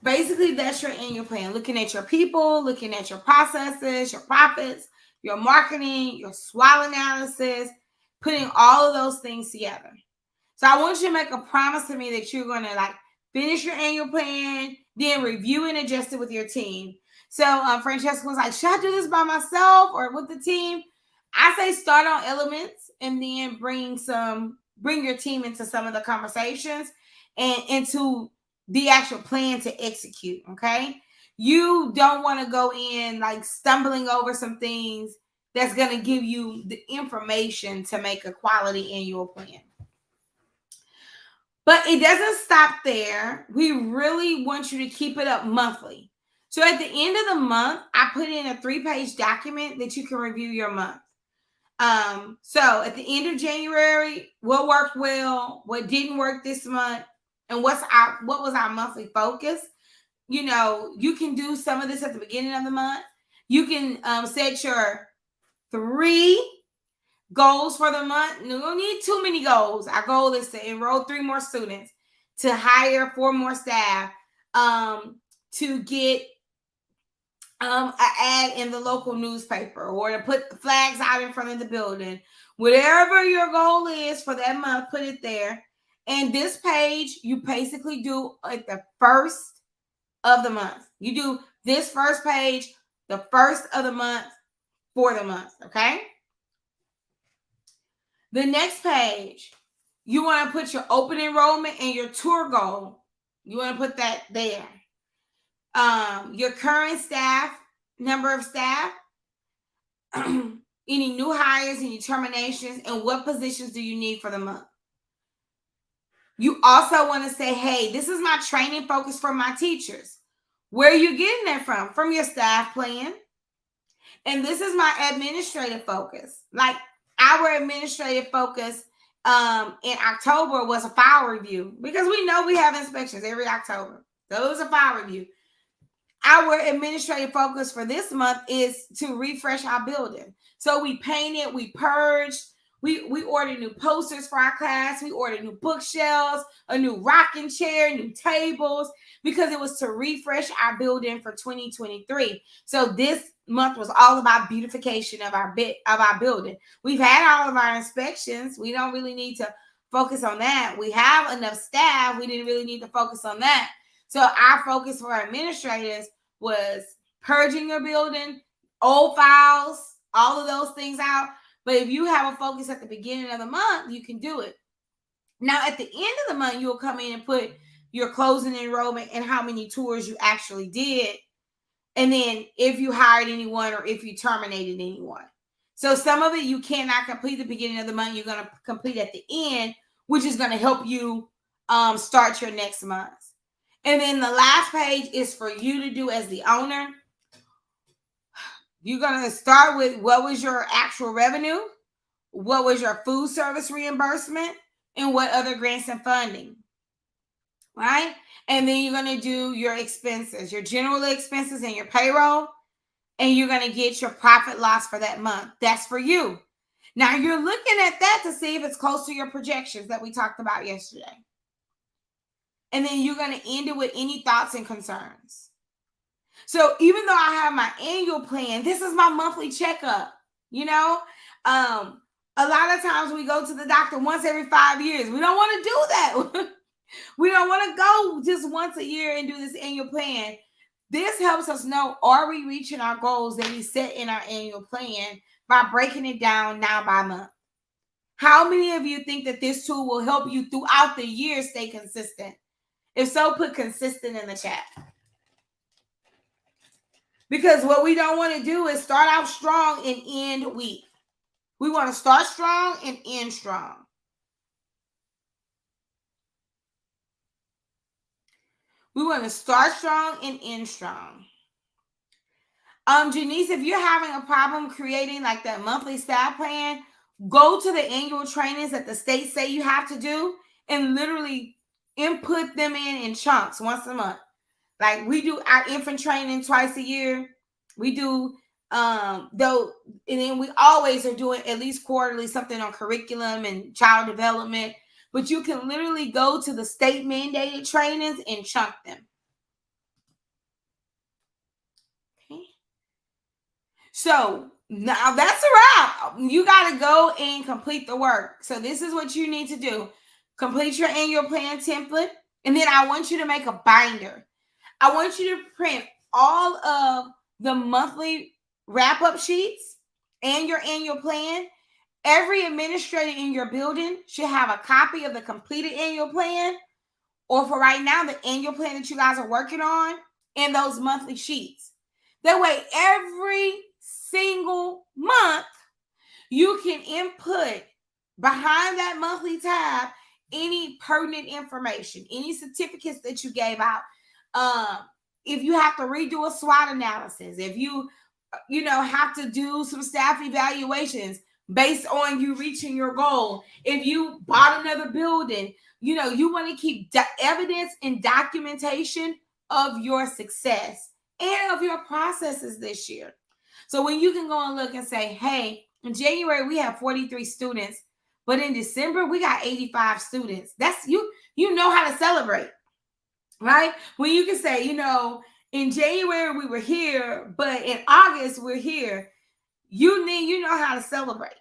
Basically, that's your annual plan. Looking at your people, looking at your processes, your profits, your marketing, your SWOT analysis, putting all of those things together. So I want you to make a promise to me that you're going to finish your annual plan, then review and adjust it with your team. So Francesca was like, should I do this by myself or with the team? I say start on elements and then bring your team into some of the conversations and into the actual plan to execute. Okay. You don't want to go in stumbling over some things that's going to give you the information to make a quality annual plan. But it doesn't stop there. We really want you to keep it up monthly. So at the end of the month, I put in a 3-page document that you can review your month. So at the end of January, what worked well, what didn't work this month, and what was our monthly focus. You can do some of this at the beginning of the month. You can set your 3 goals for the month. You don't need too many goals. Our goal is to enroll 3 more students, to hire 4 more staff, to get an ad in the local newspaper, or to put flags out in front of the building. Whatever your goal is for that month, put it there. And this page, you basically do at the first of the month. You do this first page, the first of the month for the month, okay? The next page, you want to put your open enrollment and your tour goal. You want to put that there. Your current staff, number of staff, any new hires, any terminations, and what positions do you need for the month. You also want to say, hey, this is my training focus for my teachers. Where are you getting that from? From your staff plan. And this is my administrative focus. Like our administrative focus in October was a file review, because we know we have inspections every October. So it was a file review. Our administrative focus for this month is to refresh our building. So we painted, we purged, we ordered new posters for our class, we ordered new bookshelves, a new rocking chair, new tables, because it was to refresh our building for 2023. So this month was all about beautification of our building. We've had all of our inspections. We don't really need to focus on that. We have enough staff. We didn't really need to focus on that. So our focus for our administrators was purging your building, old files, all of those things out. But if you have a focus at the beginning of the month, you can do it. Now, at the end of the month, you'll come in and put your closing enrollment and how many tours you actually did. And then if you hired anyone or if you terminated anyone. So some of it you cannot complete at the beginning of the month. You're going to complete at the end, which is going to help you start your next month. And then the last page is for you to do as the owner. You're going to start with what was your actual revenue, what was your food service reimbursement, and what other grants and funding, right? And then you're going to do your expenses, your general expenses and your payroll, and you're going to get your profit loss for that month. That's for you. Now you're looking at that to see if it's close to your projections that we talked about yesterday. And then you're going to end it with any thoughts and concerns. So even though I have my annual plan, this is my monthly checkup. You know, a lot of times we go to the doctor once every 5 years. We don't want to do that. We don't want to go just once a year and do this annual plan. This helps us know, are we reaching our goals that we set in our annual plan by breaking it down now by month? How many of you think that this tool will help you throughout the year stay consistent? If so, put consistent in the chat. Because what we don't want to do is start out strong and end weak. We want to start strong and end strong. We want to start strong and end strong. Janice, if you're having a problem creating like that monthly staff plan, go to the annual trainings that the state say you have to do and literally input them in chunks once a month. Like we do our infant training twice a year. We do and then we always are doing at least quarterly something on curriculum and child development. But you can literally go to the state mandated trainings and chunk them. Okay. So now that's a wrap. You got to go and complete the work. So this is what you need to do. Complete your annual plan template. And then I want you to make a binder. I want you to print all of the monthly wrap-up sheets and your annual plan. Every administrator in your building should have a copy of the completed annual plan, or for right now, the annual plan that you guys are working on, and those monthly sheets. That way, every single month, you can input behind that monthly tab any pertinent information, any certificates that you gave out. If you have to redo a SWOT analysis, if you have to do some staff evaluations based on you reaching your goal, if you bought another building, you want to keep evidence and documentation of your success and of your processes this year. So when you can go and look and say, hey, in January, we have 43 students, but in December, we got 85 students. That's you know how to celebrate. Right? When you can say, in January we were here, but in August we're here, you know how to celebrate.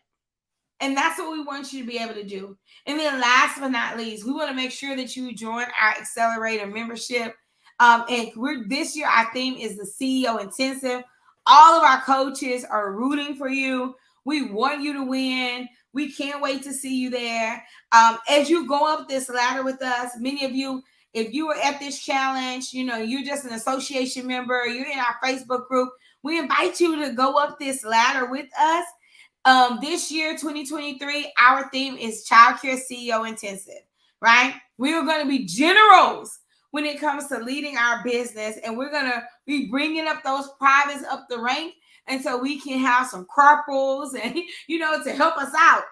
And that's what we want you to be able to do. And then last but not least, we want to make sure that you join our Accelerator membership. And this year, our theme is the CEO Intensive. All of our coaches are rooting for you. We want you to win. We can't wait to see you there. As you go up this ladder with us, many of you, if you were at this challenge, you're just an association member, you're in our Facebook group, we invite you to go up this ladder with us. This year, 2023, our theme is Childcare CEO Intensive, right? We are going to be generals when it comes to leading our business, and we're going to be bringing up those privates up the rank, and so we can have some corporals and, you know, to help us out.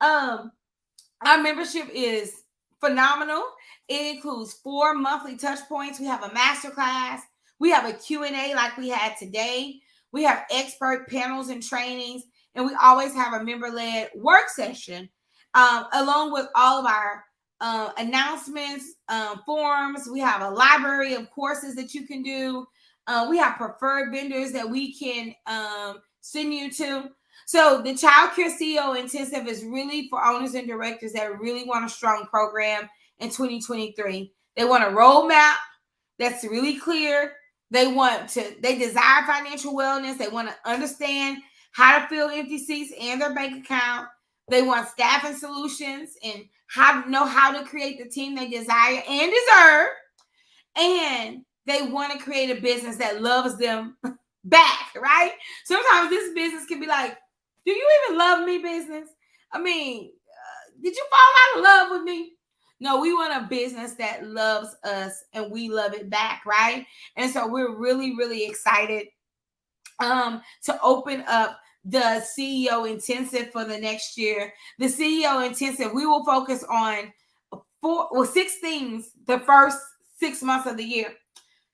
Our membership is phenomenal. It includes 4 monthly touch points. We have a masterclass. We have a Q&A like we had today. We have expert panels and trainings, and we always have a member-led work session, along with all of our announcements, forums. We have a library of courses that you can do. We have preferred vendors that we can send you to. So the Childcare CEO Intensive is really for owners and directors that really want a strong program in 2023. They want a roadmap that's really clear. They desire financial wellness. They want to understand how to fill empty seats and their bank account. They want staffing solutions and how to create the team they desire and deserve. And they want to create a business that loves them back, right? Sometimes this business can be like, do you even love me, business? I mean, did you fall out of love with me? No, we want a business that loves us and we love it back, right? And so we're really, really excited to open up the CEO Intensive for the next year. The CEO Intensive, we will focus on 6 things the first 6 months of the year.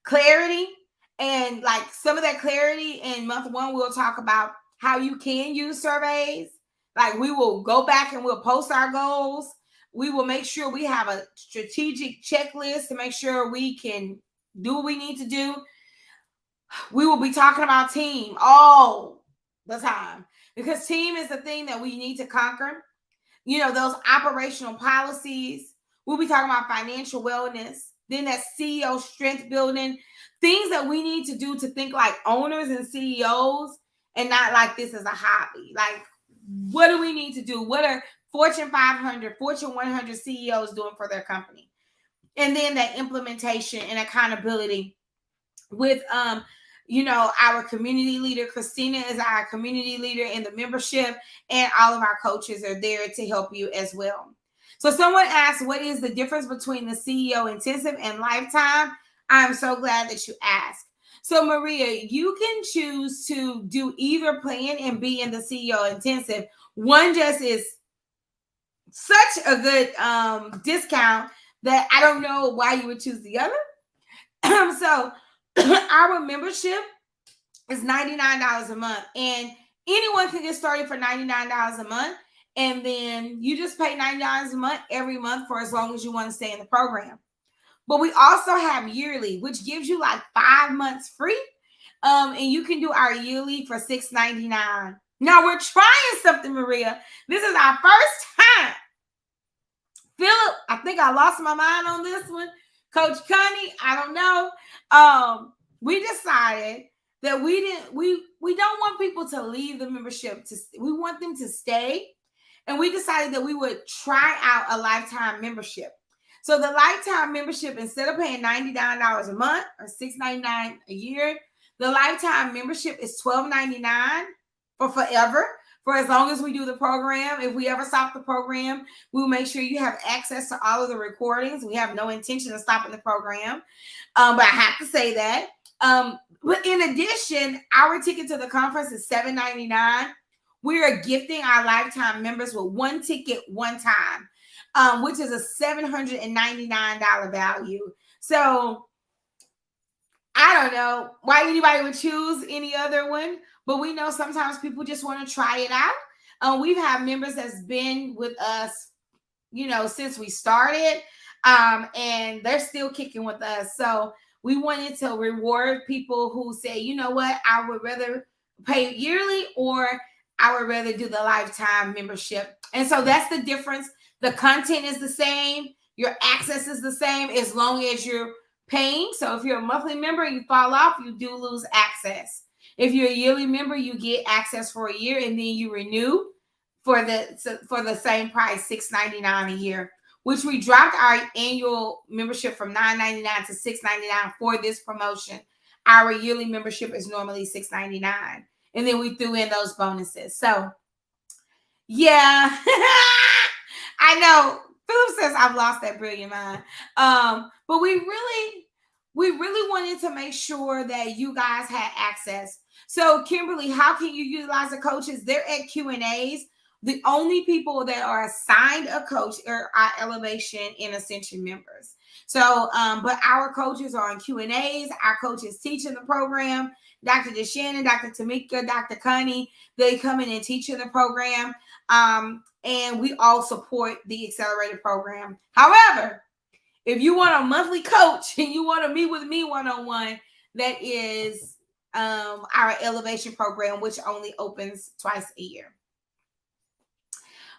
Clarity, and like some of that clarity in month 1, we'll talk about how you can use surveys. Like we will go back and we'll post our goals. We will make sure we have a strategic checklist to make sure we can do what we need to do. We will be talking about team all the time because team is the thing that we need to conquer. You know, those operational policies. We'll be talking about financial wellness. Then that CEO strength building, things that we need to do to think like owners and CEOs and not like this as a hobby. Like, what do we need to do? What are Fortune 500, Fortune 100 CEOs doing for their company? And then that implementation and accountability with, our community leader. Christina is our community leader in the membership, and all of our coaches are there to help you as well. So someone asked, what is the difference between the CEO Intensive and Lifetime? I'm so glad that you asked. So Maria, you can choose to do either plan and be in the CEO Intensive. One just is such a good discount that I don't know why you would choose the other. So our membership is $99 a month, and anyone can get started for $99 a month. And then you just pay $99 a month every month for as long as you want to stay in the program. But we also have yearly, which gives you like 5 months free. And you can do our yearly for $6.99. Now we're trying something, Maria. This is our first time. Philip, I think I lost my mind on this one. Coach Connie, I don't know. We decided that we don't want people to leave the membership. We want them to stay. And we decided that we would try out a lifetime membership. So the lifetime membership, instead of paying $99 a month or $6.99 a year, the lifetime membership is $12.99 for forever, for as long as we do the program. If we ever stop the program, we'll make sure you have access to all of the recordings. We have no intention of stopping the program. But I have to say that. But in addition, our ticket to the conference is $7.99. We are gifting our lifetime members with 1 ticket one time, which is a $799 value. So I don't know why anybody would choose any other one, but we know sometimes people just want to try it out. We've had members that's been with us, since we started, and they're still kicking with us. So we wanted to reward people who say, you know what, I would rather pay yearly, or I would rather do the lifetime membership. And so that's the difference. The content is the same. Your access is the same as long as you're paying. So if you're a monthly member, you fall off, you do lose access. If you're a yearly member, you get access for a year, and then you renew for the same price, $6.99 a year, which we dropped our annual membership from $9.99 to $6.99 for this promotion. Our yearly membership is normally $6.99. And then we threw in those bonuses. So, yeah, I know Philip says I've lost that brilliant mind. But we really wanted to make sure that you guys had access. So Kimberly, how can you utilize the coaches? They're at Q&As. The only people that are assigned a coach are our Elevation and Ascension members. So, but our coaches are on Q&As. Our coaches teach in the program. Dr. DeShannon, Dr. Tamika, Dr. Connie, they come in and teach in the program. And we all support the accelerated program. However, if you want a monthly coach and you want to meet with me one-on-one, that is our Elevation program, which only opens twice a year.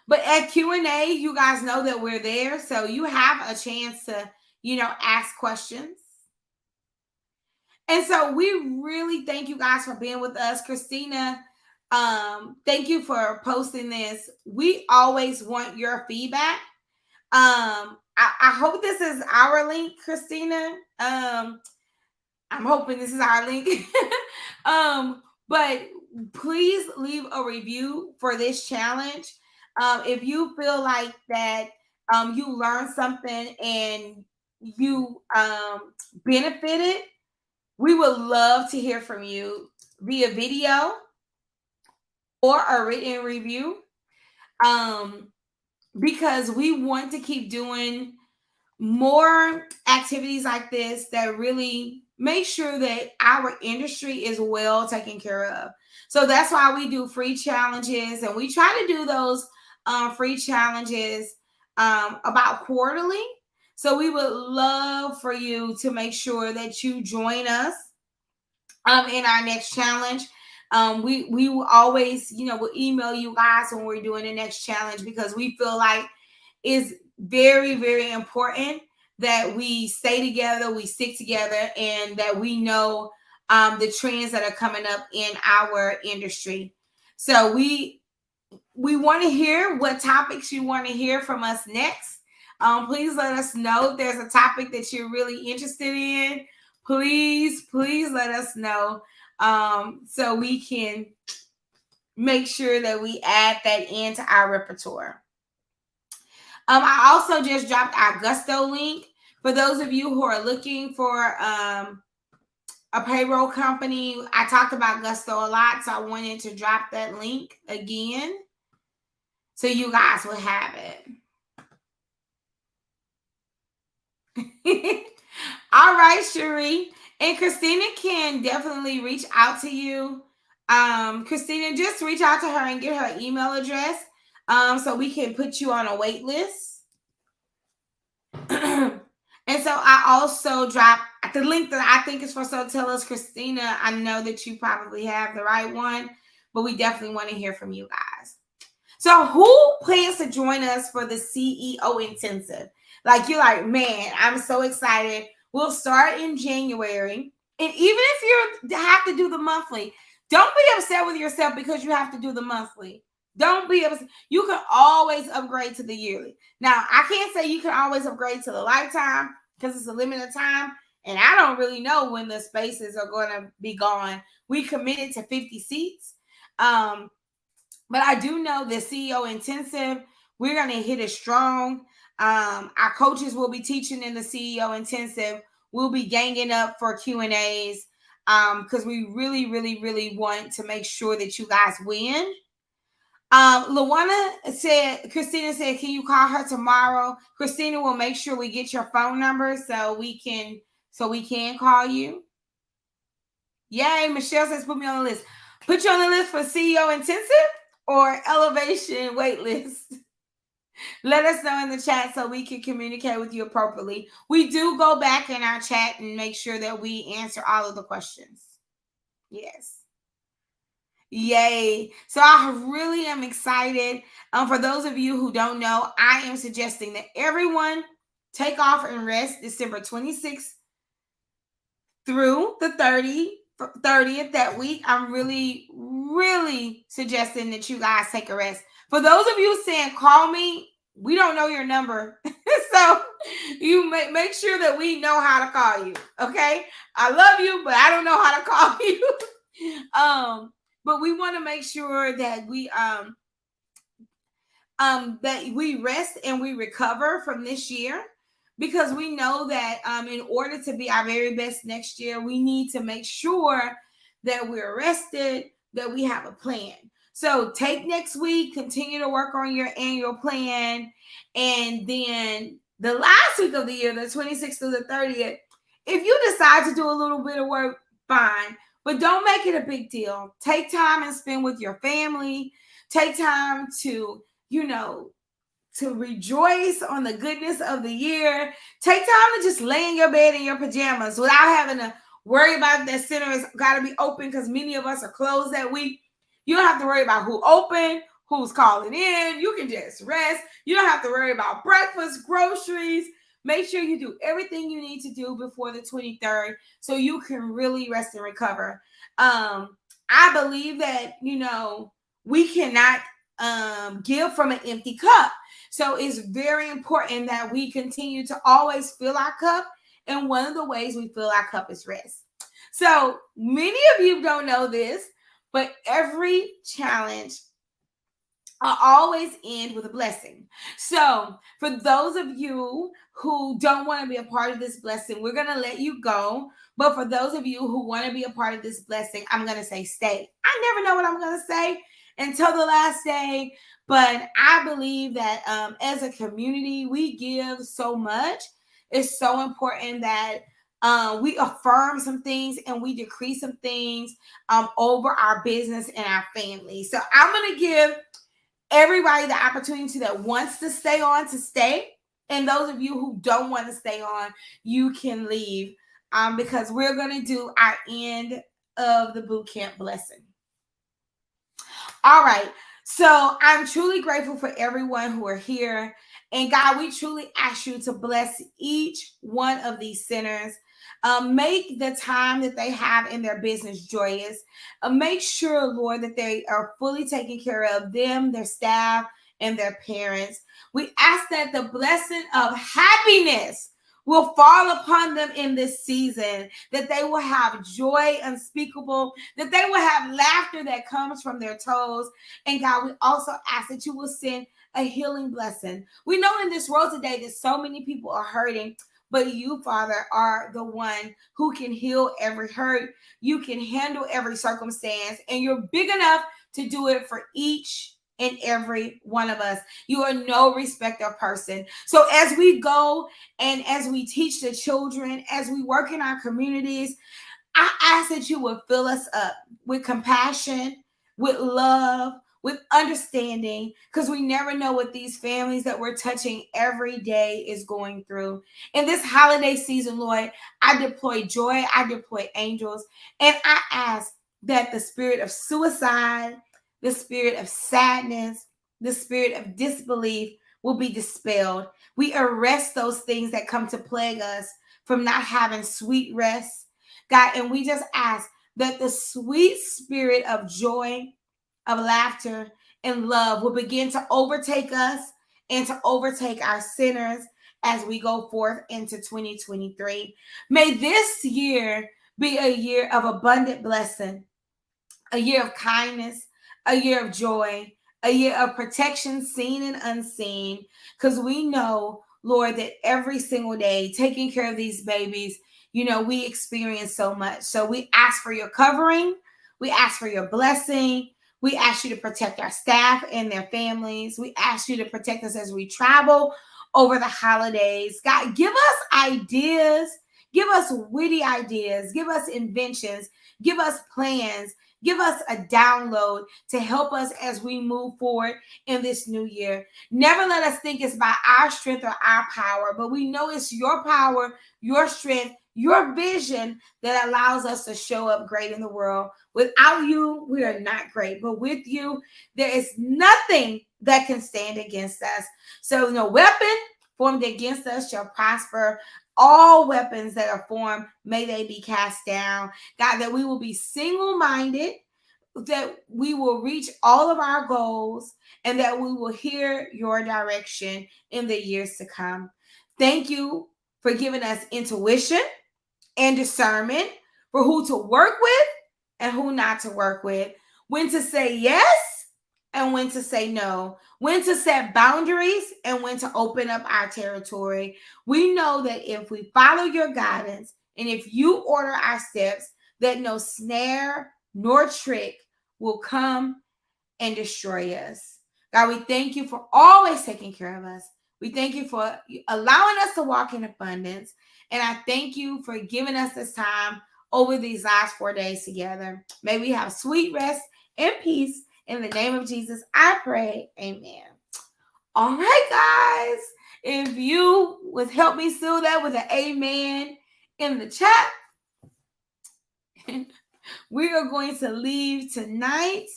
But at Q&A, you guys know that we're there. So you have a chance to, ask questions. And so we really thank you guys for being with us. Christina, thank you for posting this. We always want your feedback. I hope this is our link, Christina. I'm hoping this is our link. But please leave a review for this challenge. If you feel like that you learned something and you benefited, we would love to hear from you via video or a written review, because we want to keep doing more activities like this that really make sure that our industry is well taken care of. So that's why we do free challenges, and we try to do those free challenges about quarterly. So we would love for you to make sure that you join us in our next challenge. We will always, we'll email you guys when we're doing the next challenge, because we feel like it's very, very important that we stay together, we stick together, and that we know the trends that are coming up in our industry. So we want to hear what topics you want to hear from us next. Please let us know if there's a topic that you're really interested in. Please let us know, so we can make sure that we add that into our repertoire. I also just dropped our Gusto link for those of you who are looking for a payroll company. I talked about Gusto a lot, so I wanted to drop that link again so you guys will have it. All right, Cherie. And Christina can definitely reach out to you. Christina, just reach out to her and get her email address so we can put you on a wait list. And so I also dropped the link that I think is for Sotella's. Christina, I know that you probably have the right one, but we definitely want to hear from you guys. So who plans to join us for the CEO Intensive? Like, you're like, man, I'm so excited. We'll start in January. And even if you have to do the monthly, don't be upset with yourself because you have to do the monthly. Don't be upset. You can always upgrade to the yearly. Now, I can't say you can always upgrade to the lifetime because it's a limited time. And I don't really know when the spaces are going to be gone. We committed to 50 seats. But I do know the CEO Intensive, we're going to hit it strong. Our coaches will be teaching in the CEO Intensive. We'll be ganging up for Q&As because we really, really, really want to make sure that you guys win. Christina said, can you call her tomorrow? Christina will make sure we get your phone number so we can call you. Yay, Michelle says, put me on the list. Put you on the list for CEO Intensive or Elevation wait list. Let us know in the chat so we can communicate with you appropriately. We do go back in our chat and make sure that we answer all of the questions. Yes. Yay. So I really am excited. For those of you who don't know, I am suggesting that everyone take off and rest December 26th through the 30th that week. I'm really, really suggesting that you guys take a rest. For those of you saying, call me, we don't know your number. So you make sure that we know how to call you. Okay. I love you, but I don't know how to call you. But we want to make sure that we that we rest and we recover from this year, because we know that in order to be our very best next year, we need to make sure that we're rested, that we have a plan. So take next week, continue to work on your annual plan, and then the last week of the year, the 26th through the 30th, if you decide to do a little bit of work, fine, but don't make it a big deal. Take time and spend with your family. Take time to, to rejoice on the goodness of the year. Take time to just lay in your bed in your pajamas without having to worry about that center has got to be open, because many of us are closed that week. You don't have to worry about who opened, who's calling in. You can just rest. You don't have to worry about breakfast, groceries. Make sure you do everything you need to do before the 23rd so you can really rest and recover. I believe that, we cannot give from an empty cup. So it's very important that we continue to always fill our cup. And one of the ways we fill our cup is rest. So many of you don't know this, but every challenge always end with a blessing. So for those of you who don't want to be a part of this blessing, we're going to let you go. But for those of you who want to be a part of this blessing, I'm going to say stay. I never know what I'm going to say until the last day. But I believe that as a community, we give so much. It's so important that we affirm some things and we decree some things over our business and our family. So I'm going to give everybody the opportunity that wants to stay on to stay. And those of you who don't want to stay on, you can leave because we're going to do our end of the boot camp blessing. All right. So I'm truly grateful for everyone who are here. And God, we truly ask you to bless each one of these centers. Make the time that they have in their business joyous. Make sure, Lord, that they are fully taking care of them, their staff, and their parents. We ask that the blessing of happiness will fall upon them in this season, that they will have joy unspeakable, that they will have laughter that comes from their toes. And God, we also ask that you will send a healing blessing. We know in this world today that so many people are hurting, but you, Father, are the one who can heal every hurt. You can handle every circumstance, and you're big enough to do it for each and every one of us. You are no respecter of person. So as we go and as we teach the children, as we work in our communities, I ask that you will fill us up with compassion, with love, with understanding, because we never know what these families that we're touching every day is going through. In this holiday season, Lord, I deploy joy, I deploy angels, and I ask that the spirit of suicide, the spirit of sadness, the spirit of disbelief will be dispelled. We arrest those things that come to plague us from not having sweet rest, God, and we just ask that the sweet spirit of joy, of laughter, and love will begin to overtake us and to overtake our sinners as we go forth into 2023. May this year be a year of abundant blessing, a year of kindness, a year of joy, a year of protection seen and unseen, because we know, Lord, that every single day taking care of these babies, we experience so much. So we ask for your covering. We ask for your blessing. We ask you to protect our staff and their families. We ask you to protect us as we travel over the holidays. God, give us ideas. Give us witty ideas. Give us inventions. Give us plans. Give us a download to help us as we move forward in this new year. Never let us think it's by our strength or our power, but we know it's your power, your strength, your vision that allows us to show up great in the world. Without you, we are not great, but with you, there is nothing that can stand against us. So no weapon formed against us shall prosper. All weapons that are formed, may they be cast down. God, that we will be single-minded, that we will reach all of our goals, and that we will hear your direction in the years to come. Thank you for giving us intuition and discernment for who to work with and who not to work with, when to say yes and when to say no, when to set boundaries and when to open up our territory. We know that if we follow your guidance and if you order our steps, that no snare nor trick will come and destroy us. God, we thank you for always taking care of us. We thank you for allowing us to walk in abundance. And I thank you for giving us this time over these last 4 days together. May we have sweet rest and peace. In the name of Jesus, I pray. Amen. All right, guys. If you would help me seal that with an amen in the chat. We are going to leave tonight.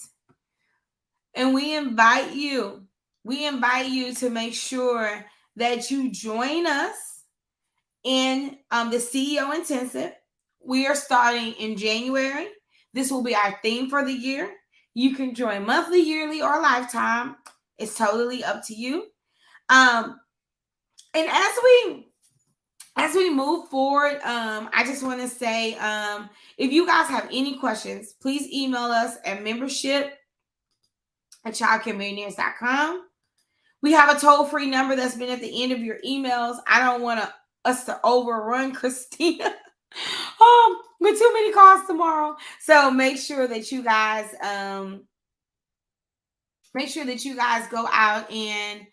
And we invite you to make sure that you join us in the CEO Intensive. We are starting in January. This will be our theme for the year. You can join monthly, yearly, or lifetime. It's totally up to you. And as we move forward, I just want to say, if you guys have any questions, please email us at membership@childcaremillionaires.com. We have a toll-free number that's been at the end of your emails. I don't want us to overrun Christina with too many calls tomorrow. So make sure that you guys go out and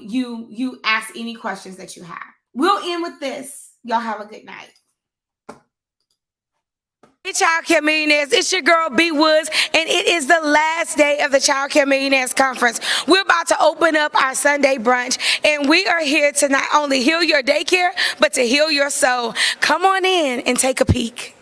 you ask any questions that you have. We'll end with this. Y'all have a good night. Hey, Childcare Millionaires, it's your girl B Woods, and it is the last day of the Childcare Millionaires Conference. We're about to open up our Sunday brunch, and we are here to not only heal your daycare, but to heal your soul. Come on in and take a peek.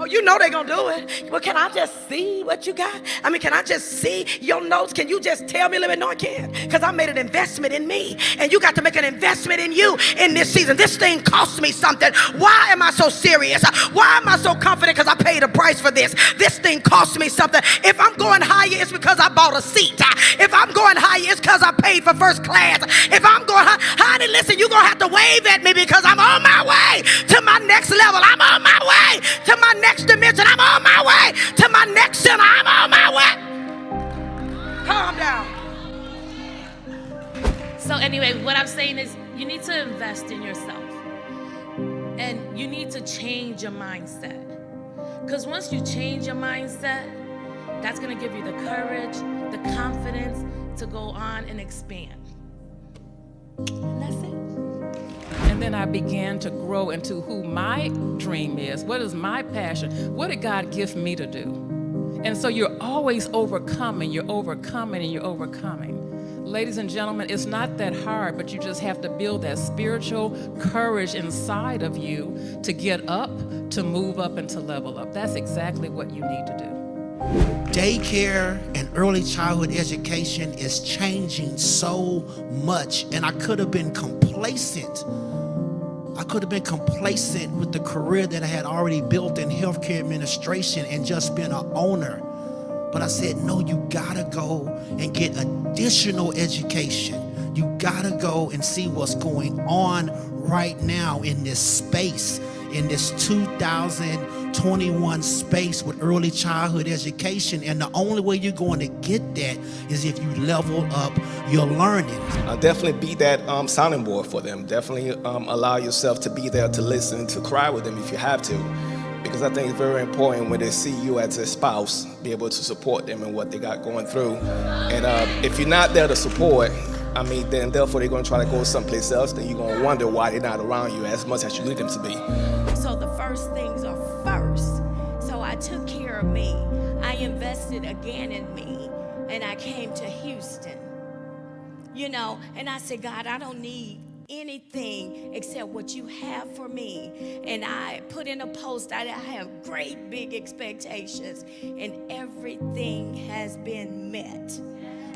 Oh, you know they're going to do it. Well, can I just see what you got? I mean, can I just see your notes? Can you just tell me a little bit? No, I can't. Because I made an investment in me. And you got to make an investment in you in this season. This thing cost me something. Why am I so serious? Why am I so confident? Because I paid a price for this. This thing cost me something. If I'm going higher, it's because I bought a seat. If I'm going higher, it's because I paid for first class. If I'm going high, honey, listen, you're going to have to wave at me because I'm on my way to my next level. I'm on my way to my next dimension. I'm on my way to my next center. I'm on my way. Calm down. So anyway, what I'm saying is you need to invest in yourself. And you need to change your mindset. Because once you change your mindset, that's going to give you the courage, the confidence to go on and expand. And that's it. And then I began to grow into who my dream is. What is my passion? What did God give me to do? And so you're always overcoming, you're overcoming, and you're overcoming. Ladies and gentlemen, it's not that hard, but you just have to build that spiritual courage inside of you to get up, to move up, and to level up. That's exactly what you need to do. Daycare and early childhood education is changing so much, and I could have been complacent. I could have been complacent with the career that I had already built in healthcare administration and just been an owner. But I said, no, you gotta go and get additional education. You gotta go and see what's going on right now in this space, in this 2021 space with early childhood education. And the only way you're going to get that is if you level up your learning. Definitely be that sounding board for them. Definitely allow yourself to be there to listen, to cry with them if you have to. Because I think it's very important when they see you as a spouse, be able to support them in what they got going through. And if you're not there to support, I mean, then therefore they're going to try to go someplace else, then you're going to wonder why they're not around you as much as you need them to be. So the first things are first. So I took care of me. I invested again in me, and I came to Houston. You know, and I said, God, I don't need anything except what you have for me. And I put in a post, I have great big expectations, and everything has been met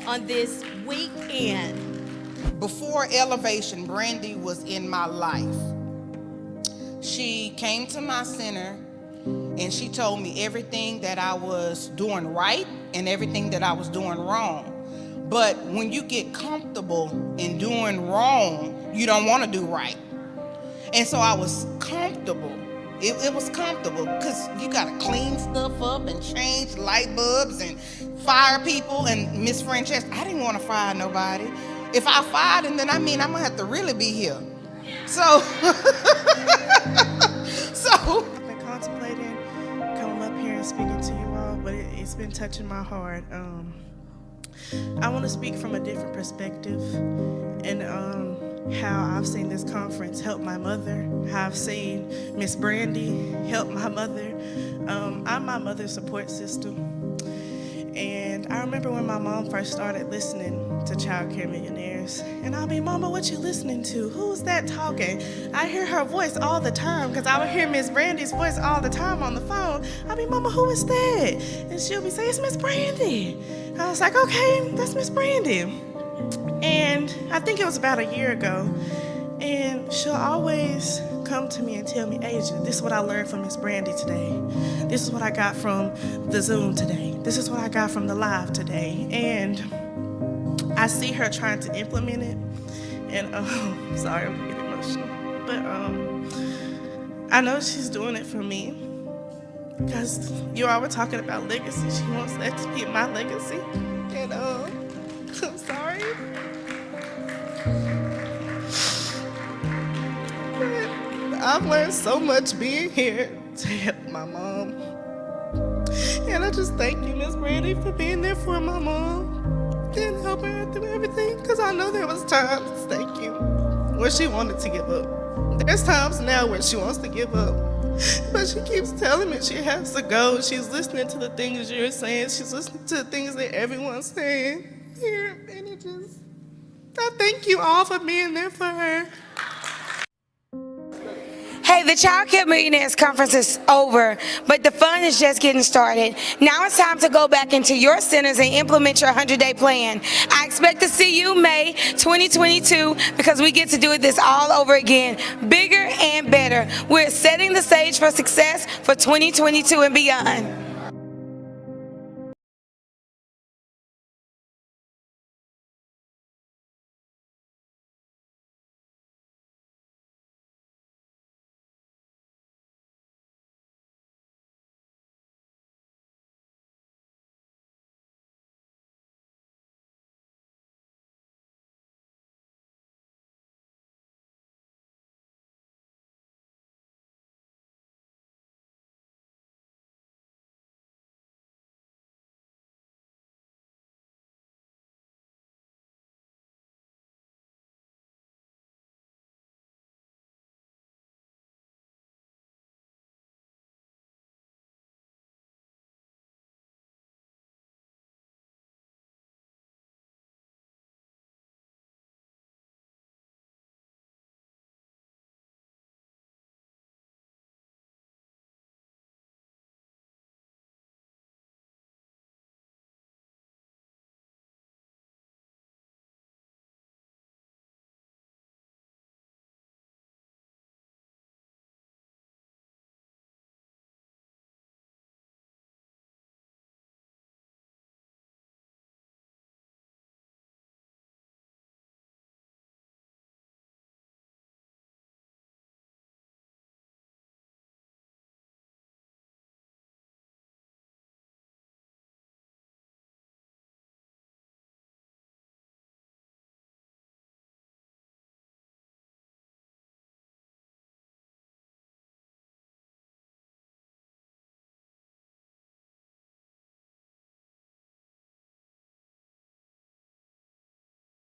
on this weekend. Before Elevation, Brandy was in my life. She came to my center and she told me everything that I was doing right and everything that I was doing wrong. But when you get comfortable in doing wrong, you don't want to do right. And so I was comfortable It was comfortable because you got to clean stuff up and change light bulbs and fire people. And Miss Francesca, I didn't want to fire nobody. If I fired him, then I mean I'm going to have to really be here. So, I've been contemplating coming up here and speaking to you all, but it's been touching my heart. I want to speak from a different perspective and how I've seen this conference help my mother, how I've seen Miss Brandy help my mother. I'm my mother's support system. And I remember when my mom first started listening to Childcare Millionaires, and I'll be, Mama, what you listening to? Who's that talking? I hear her voice all the time, because I would hear Miss Brandy's voice all the time on the phone. I'll be, Mama, who is that? And she'll be saying, it's Miss Brandy. I was like, okay, that's Miss Brandy. And I think it was about a year ago, and she'll always come to me and tell me, Asia, this is what I learned from Miss Brandy today. This is what I got from the Zoom today. This is what I got from the live today. And I see her trying to implement it. And sorry, I'm getting emotional. But I know she's doing it for me. Because you all were talking about legacy. She wants that to be my legacy. And I'm sorry. I've learned so much being here to help my mom. And I just thank you, Miss Brandy, for being there for my mom and helping her through everything. Because I know there was times, thank you, where she wanted to give up. There's times now where she wants to give up. But she keeps telling me she has to go. She's listening to the things you're saying. She's listening to the things that everyone's saying here. And I thank you all for being there for her. Hey, the Childcare Millionaires Conference is over, but the fun is just getting started. Now it's time to go back into your centers and implement your 100-day plan. I expect to see you May 2022 because we get to do this all over again, bigger and better. We're setting the stage for success for 2022 and beyond.